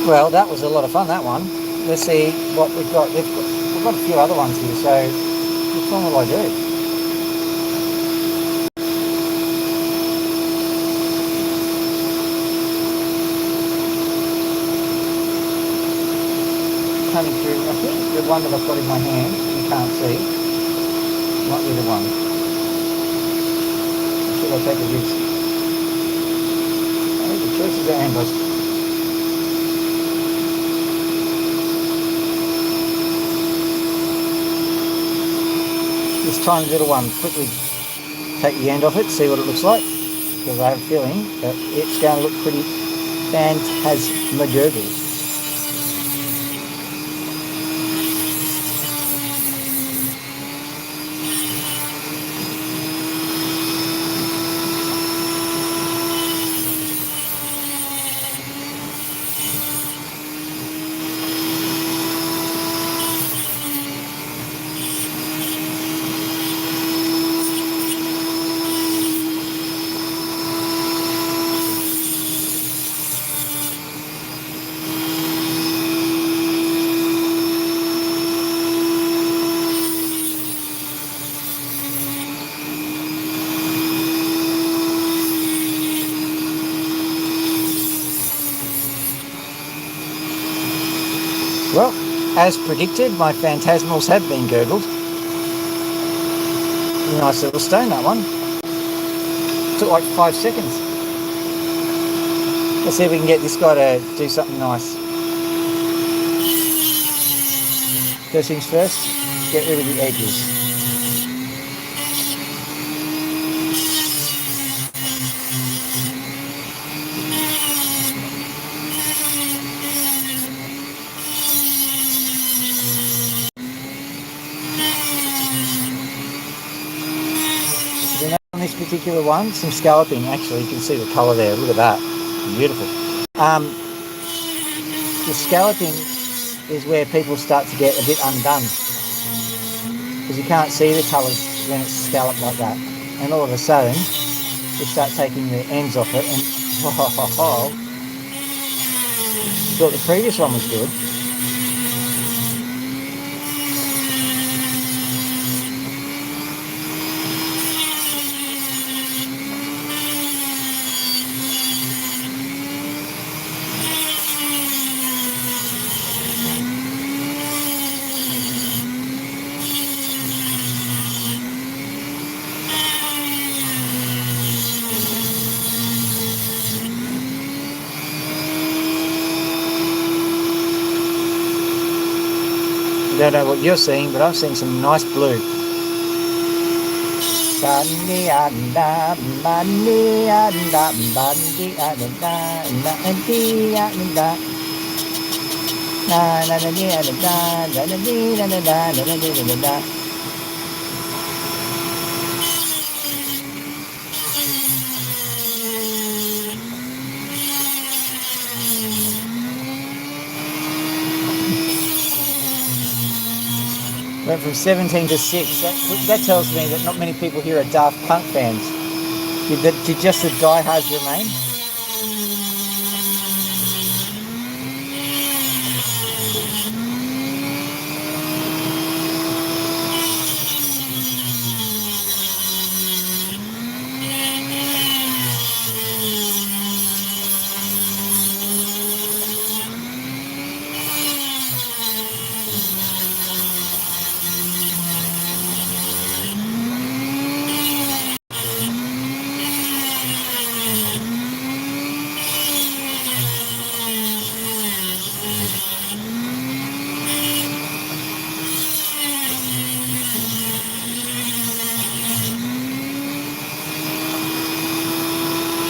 Well, that was a lot of fun, that one. Let's see what we've got. We've got a few other ones here, so which one will I do? Coming through, I think the one that I've got in my hand, you can't see, might be the one. Should I take a risk? I think the choices are endless. This tiny little one, quickly take the end off it, see what it looks like, because I have a feeling that it's going to look pretty phantasmagorical. Well, as predicted, my phantasmals have been gurgled. Nice little stone, that one. Took like 5 seconds. Let's see if we can get this guy to do something nice. First things first, get rid of the edges. On this particular one, some scalloping. Actually, you can see the colour there. Look at that, beautiful. The scalloping is where people start to get a bit undone, because you can't see the colours when it's scalloped like that, and all of a sudden you start taking the ends off it, and thought the previous one was good. I don't know what you're seeing, but I'm seeing some nice blue. Went from 17 to 6. That tells me that not many people here are Daft Punk fans. Did just the diehards remain?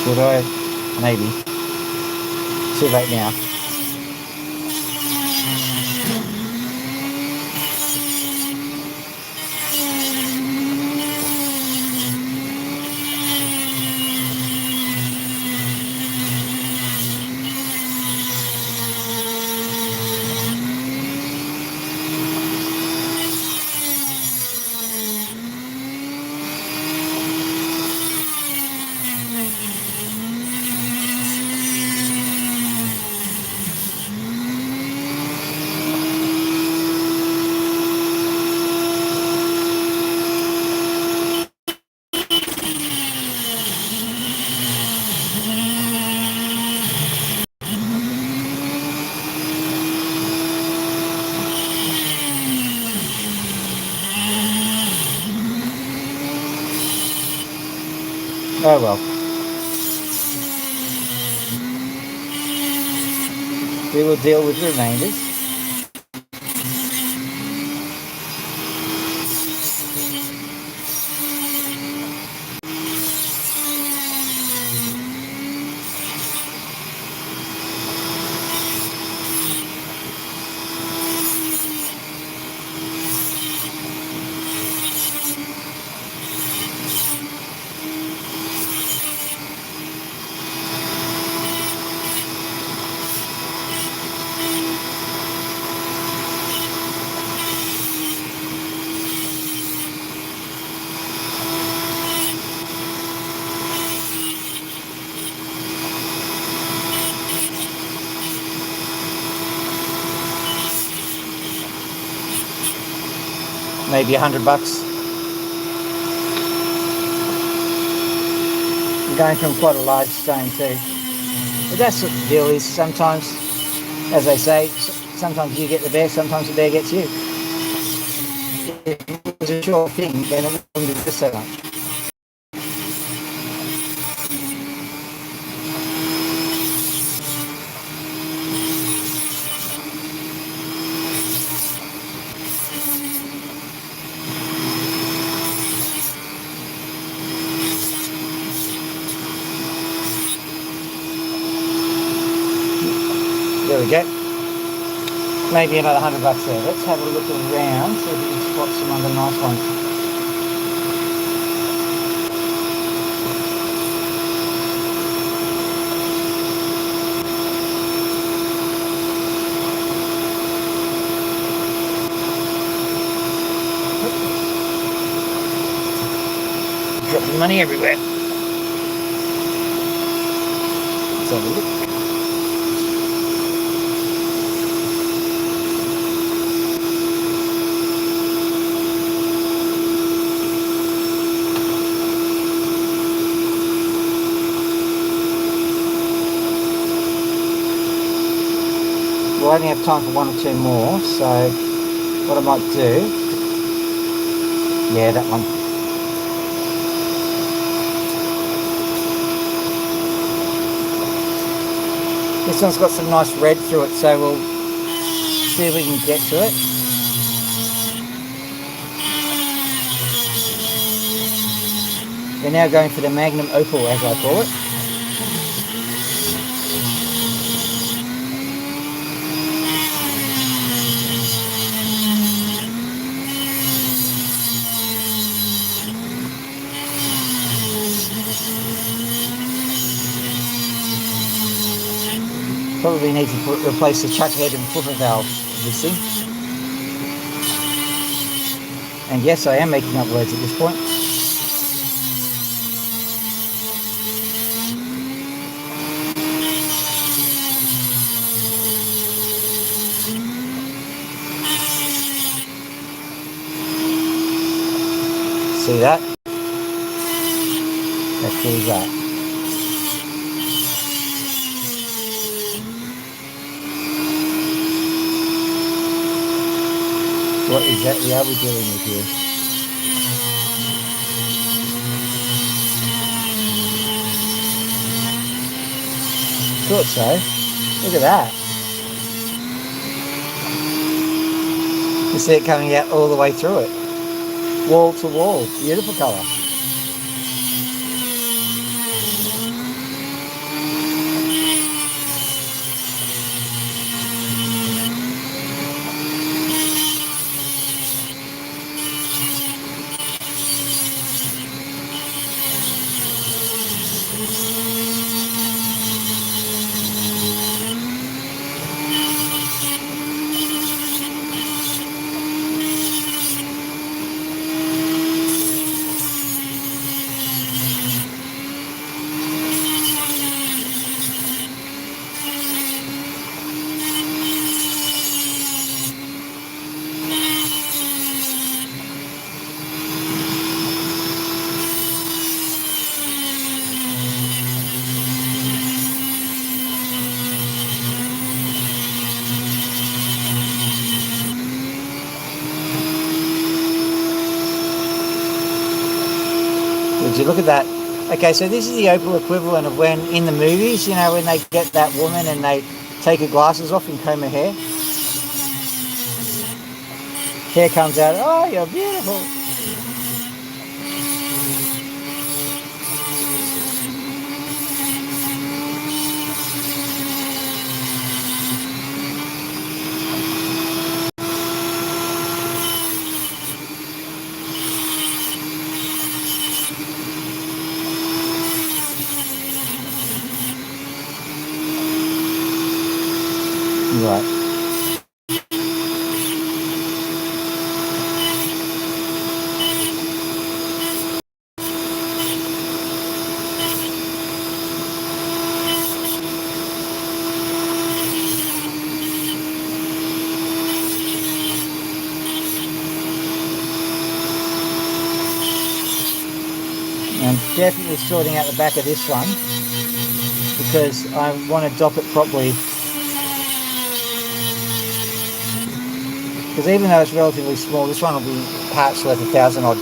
Should I? Maybe. Too late now. Oh well. We will deal with the remainders. Maybe $100. I'm going from quite a large stone too. But that's what the deal is. Sometimes, as they say, sometimes you get the bear, sometimes the bear gets you. If it was a sure thing, then it wouldn't be so much. There we go. Maybe another $100 there. Let's have a look around, see if we can spot some other nice ones. Dropping money everywhere. Let's have a look. We'll only have time for one or two more, so what I might do, yeah, that one. This one's got some nice red through it, so we'll see if we can get to it. We're now going for the Magnum Opal, as I call it. Probably need to replace the chuck head and footer valve of this thing. And yes, I am making up words at this point. See that? How cool is that? What exactly are we dealing with here? Thought so. Look at that. You see it coming out all the way through it. Wall to wall. Beautiful colour. Would you look at that? Okay, so this is the Opal equivalent of when in the movies, you know, when they get that woman and they take her glasses off and comb her hair. Hair comes out, oh, you're beautiful. Right. I'm definitely sorting out the back of this one because I want to dop it properly. Because even though it's relatively small, this one will be perhaps worth 1,000 odd.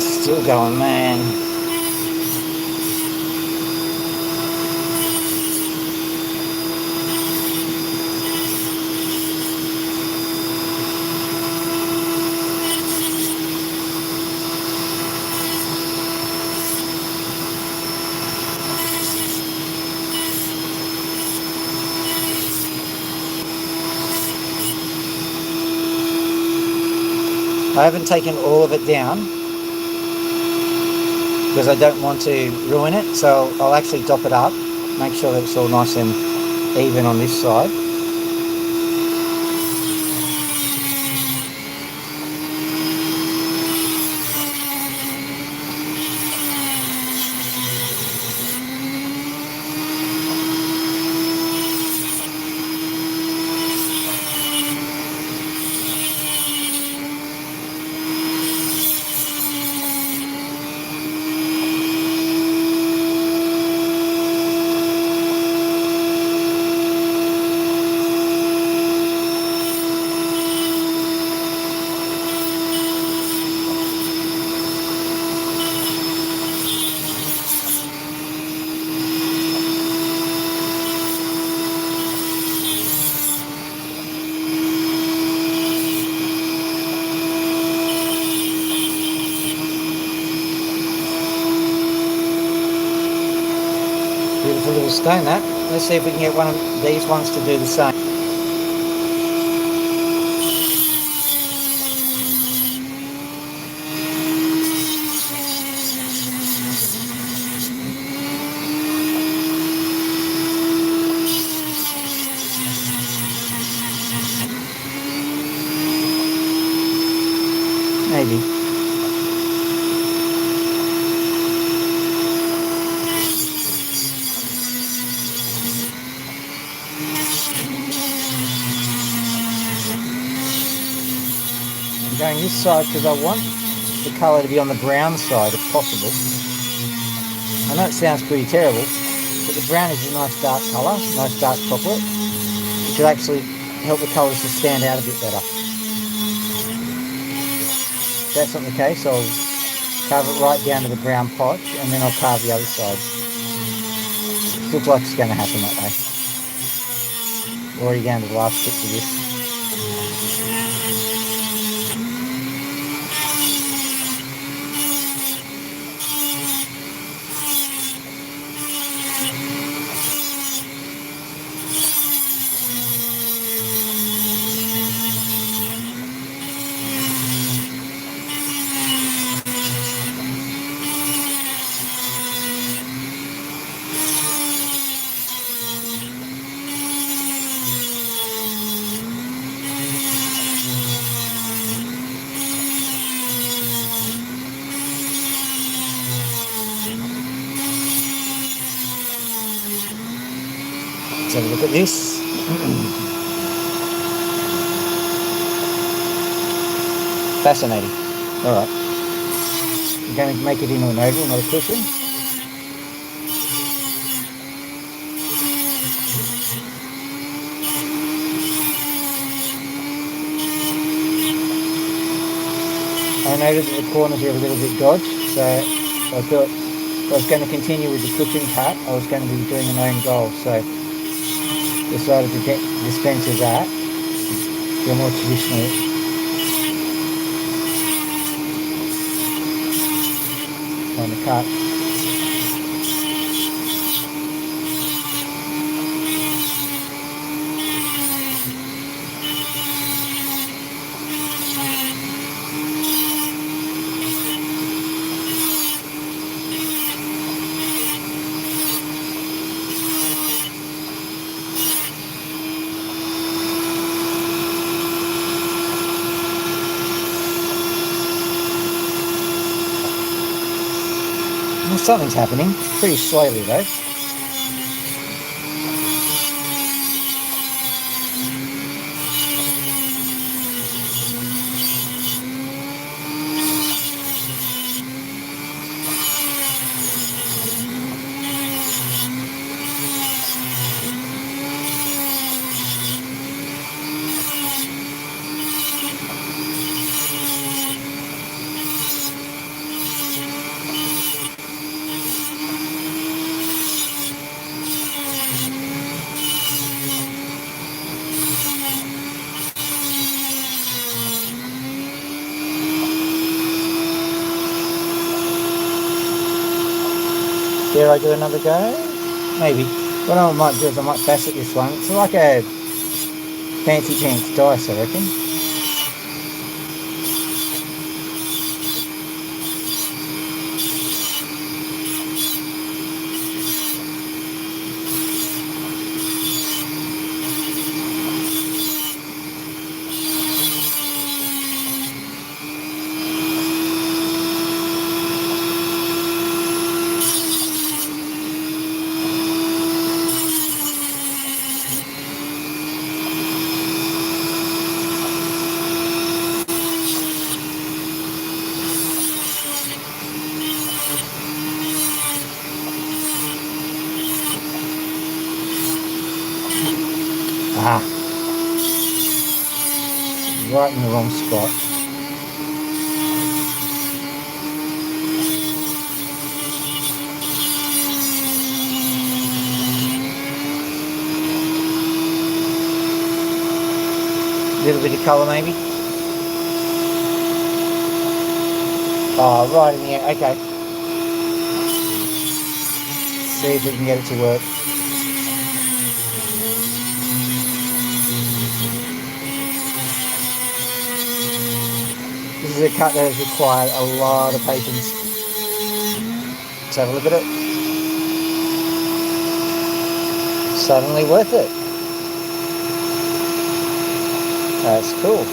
Still going, man. I haven't taken all of it down because I don't want to ruin it, so I'll actually dop it up, make sure that it's all nice and even on this side. Beautiful little stone that. Let's see if we can get one of these ones to do the same. Maybe. I'm going this side because I want the colour to be on the brown side if possible. I know it sounds pretty terrible, but the brown is a nice dark colour, nice dark chocolate, which will actually help the colours to stand out a bit better. If that's not the case, I'll carve it right down to the brown potch and then I'll carve the other side. Looks like it's going to happen that way. Already down to the last bit of this. Let's have a look at this. Fascinating. Alright. I'm going to make it into an oval, not a cushion. I noticed that the corners are a little bit dodged, so I thought if I was going to continue with the cushion cut, I was going to be doing an own goal, so decided to dispense with that. Go more traditional kind of cut. Well, something's happening, pretty slowly though. Dare I do another go? Maybe. What I might do is I might facet this one. It's like a fancy pants dice, I reckon. Ah, right in the wrong spot. A little bit of colour maybe. Oh, right in the end. Okay. See if we can get it to work. This is a cut that has required a lot of patience. Let's have a look at it. Suddenly worth it. That's cool.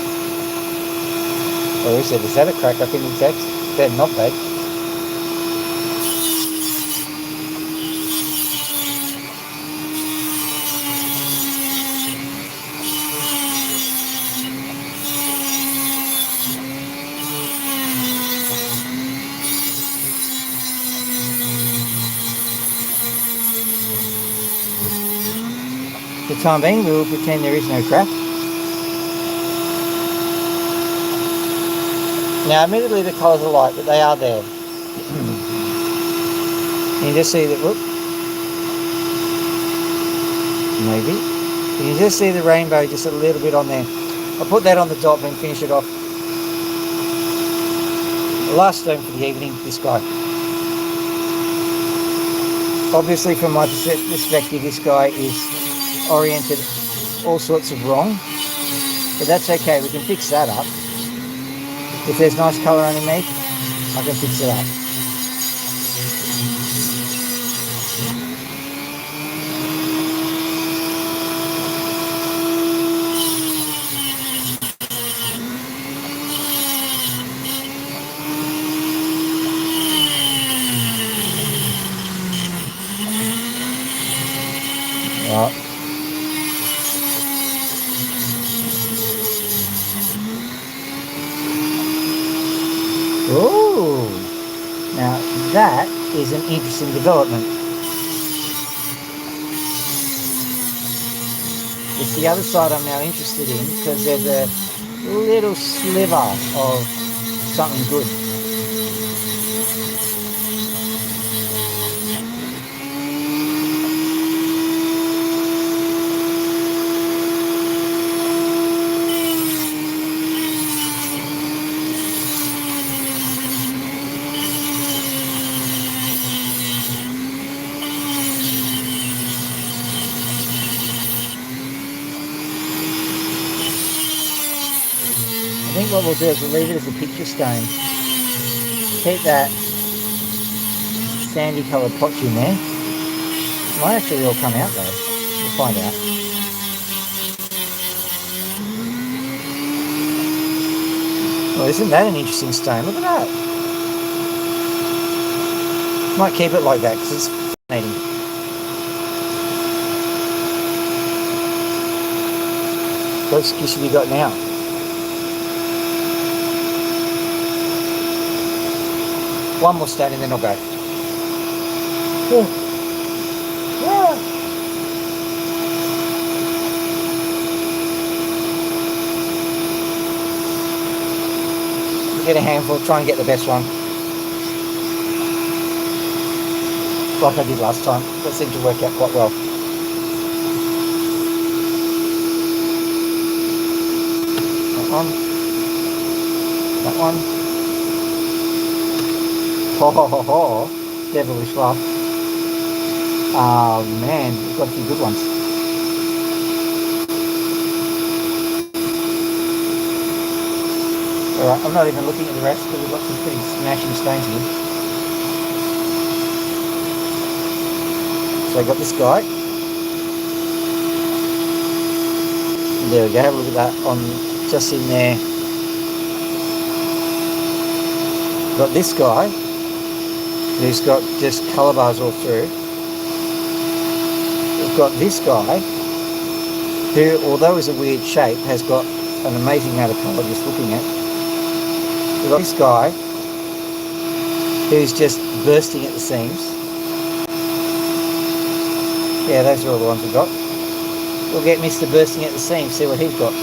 Oh, is that a crack up in the text? Better not be. For the time being, we will pretend there is no crack. Now, admittedly, the colours are light, but they are there. You can just see that, whoop, maybe. You can just see the rainbow just a little bit on there. I'll put that on the top and finish it off. The last stone for the evening, this guy. Obviously, from my perspective, this guy is oriented all sorts of wrong, but that's okay, we can fix that up. If there's nice colour underneath, I can fix it up. Right. Ooh, now that is an interesting development. It's the other side I'm now interested in because there's a little sliver of something good. I think what we'll do is we'll leave it as a picture stone. Keep that sandy coloured potch in there. It might actually all come out though. We'll find out. Well, isn't that an interesting stone? Look at that. Might keep it like that because it's fascinating. What excuse have you got now? One more stone and then I'll go. Get a handful, try and get the best one. Like I did last time. That seemed to work out quite well. That one. That one. Ho ho ho ho. Devilish laugh. Oh man, we've got a few good ones. Alright, I'm not even looking at the rest because we've got some pretty smashing stones here. So I got this guy. There we go, have a look at that on just in there. Got this guy who's got just colour bars all through. We've got this guy who, although is a weird shape, has got an amazing amount of colour just looking at. We've got this guy who's just bursting at the seams. Yeah, those are all the ones we've got. We'll get Mr. Bursting at the Seams, see what he's got.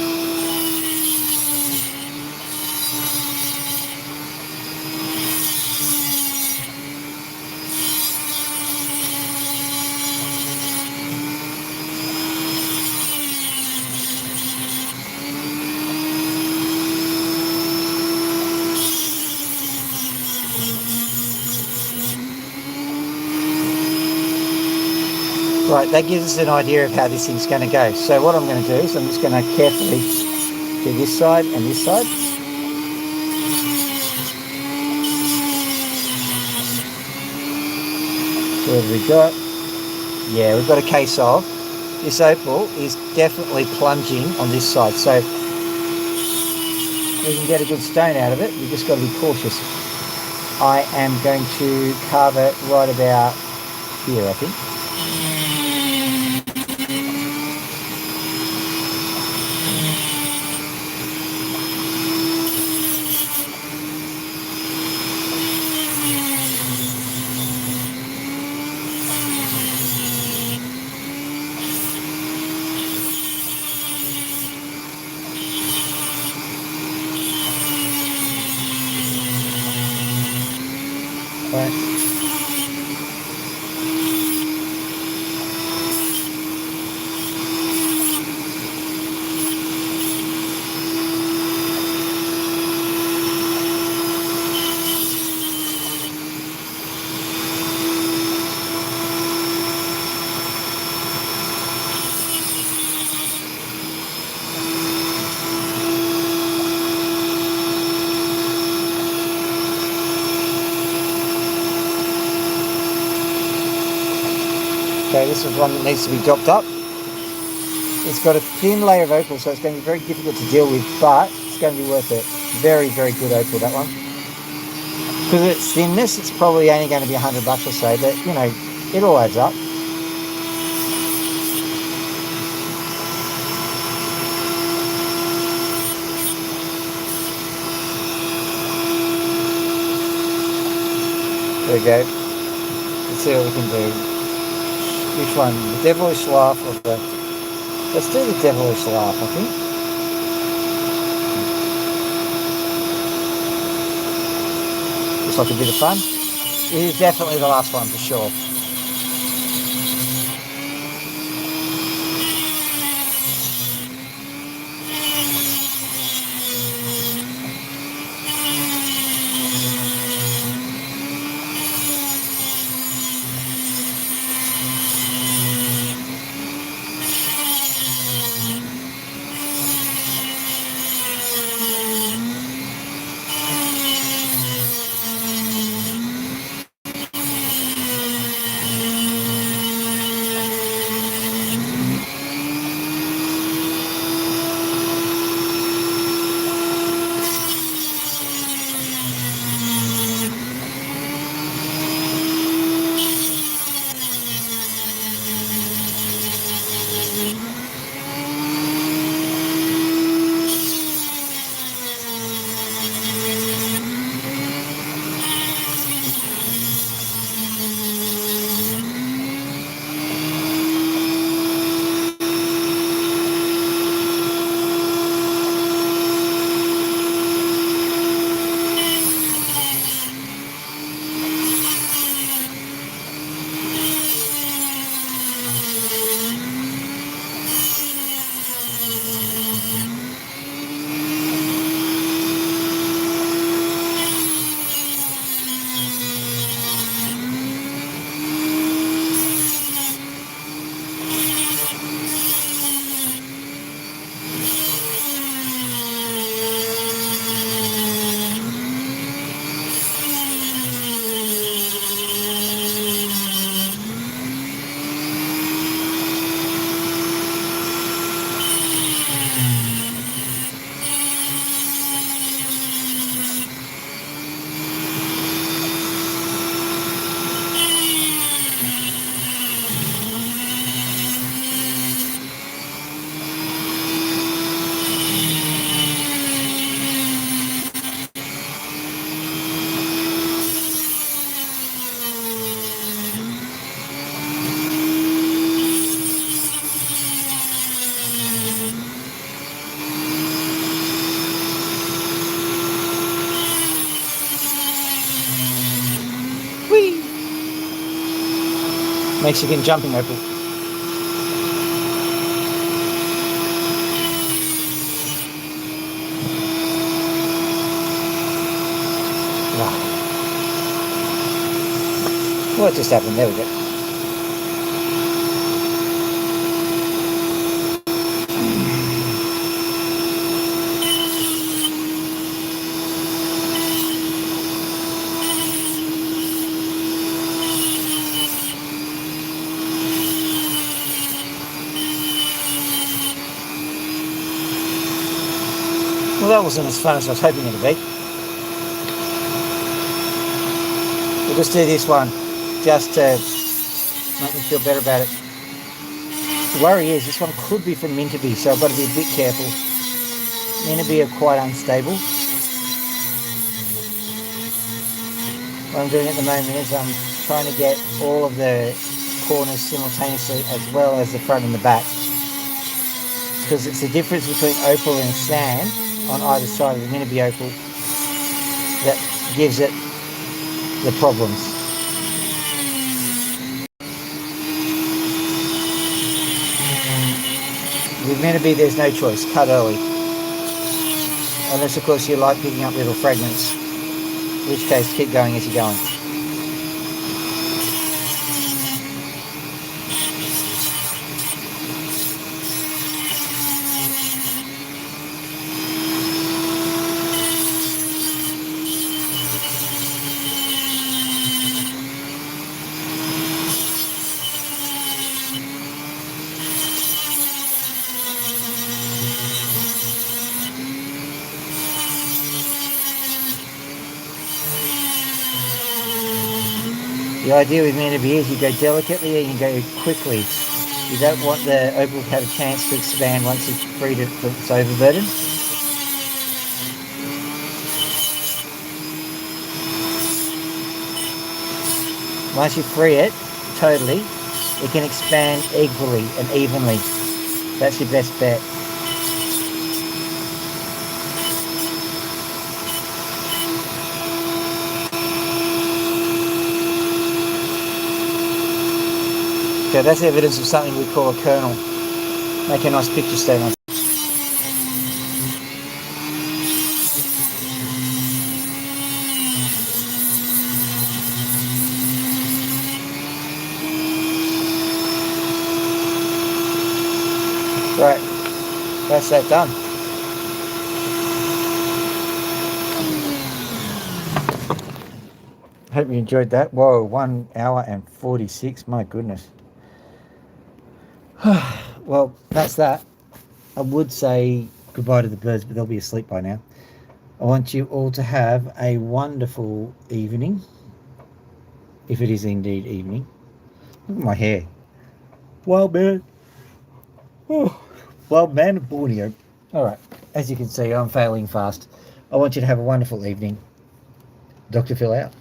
Right, that gives us an idea of how this thing's going to go. So what I'm going to do is I'm just going to carefully do this side and this side. So what have we got? Yeah, we've got a case of this opal is definitely plunging on this side. So we can get a good stone out of it. You've just got to be cautious. I am going to carve it right about here, I think. Right. Okay, this is one that needs to be chopped up. It's got a thin layer of opal, so it's going to be very difficult to deal with, but it's going to be worth it. Very, very good opal, that one. Because of its thinness, it's probably only going to be $100 or so, but, you know, it all adds up. There we go. Let's see what we can do. Which one? The devilish laugh or the... Let's do the devilish laugh, I think. looks like a bit of fun. It is definitely the last one for sure. Whee! Mexican jumping opal. Wow. What just happened? There we go. Well, that wasn't as fun as I was hoping it would be. We'll just do this one, just to make me feel better about it. The worry is, this one could be from Minterby, so I've got to be a bit careful. Minterby are quite unstable. What I'm doing at the moment is I'm trying to get all of the corners simultaneously, as well as the front and the back. Because it's the difference between opal and sand on either side of the Minterby opal that gives it the problems. With Minterby, there's no choice. Cut early. Unless, of course, you like picking up little fragments. In which case, keep going as you're going. The idea with Minterby is you go delicately and you go quickly. You don't want the opal to have a chance to expand once you've freed it from its overburden. Once you free it totally, it can expand equally and evenly. That's your best bet. Okay, that's evidence of something we call a kernel. Make a nice picture, Steve. Right, that's that done. Hope you enjoyed that. Whoa, 1 hour and 46. My goodness. Well, that's that. I would say goodbye to the birds, but they'll be asleep by now. I want you all to have a wonderful evening, if it is indeed evening. Look at my hair. Wild man. Oh, wild man of Borneo. All right, as you can see, I'm failing fast. I want you to have a wonderful evening. Dr. Phil out.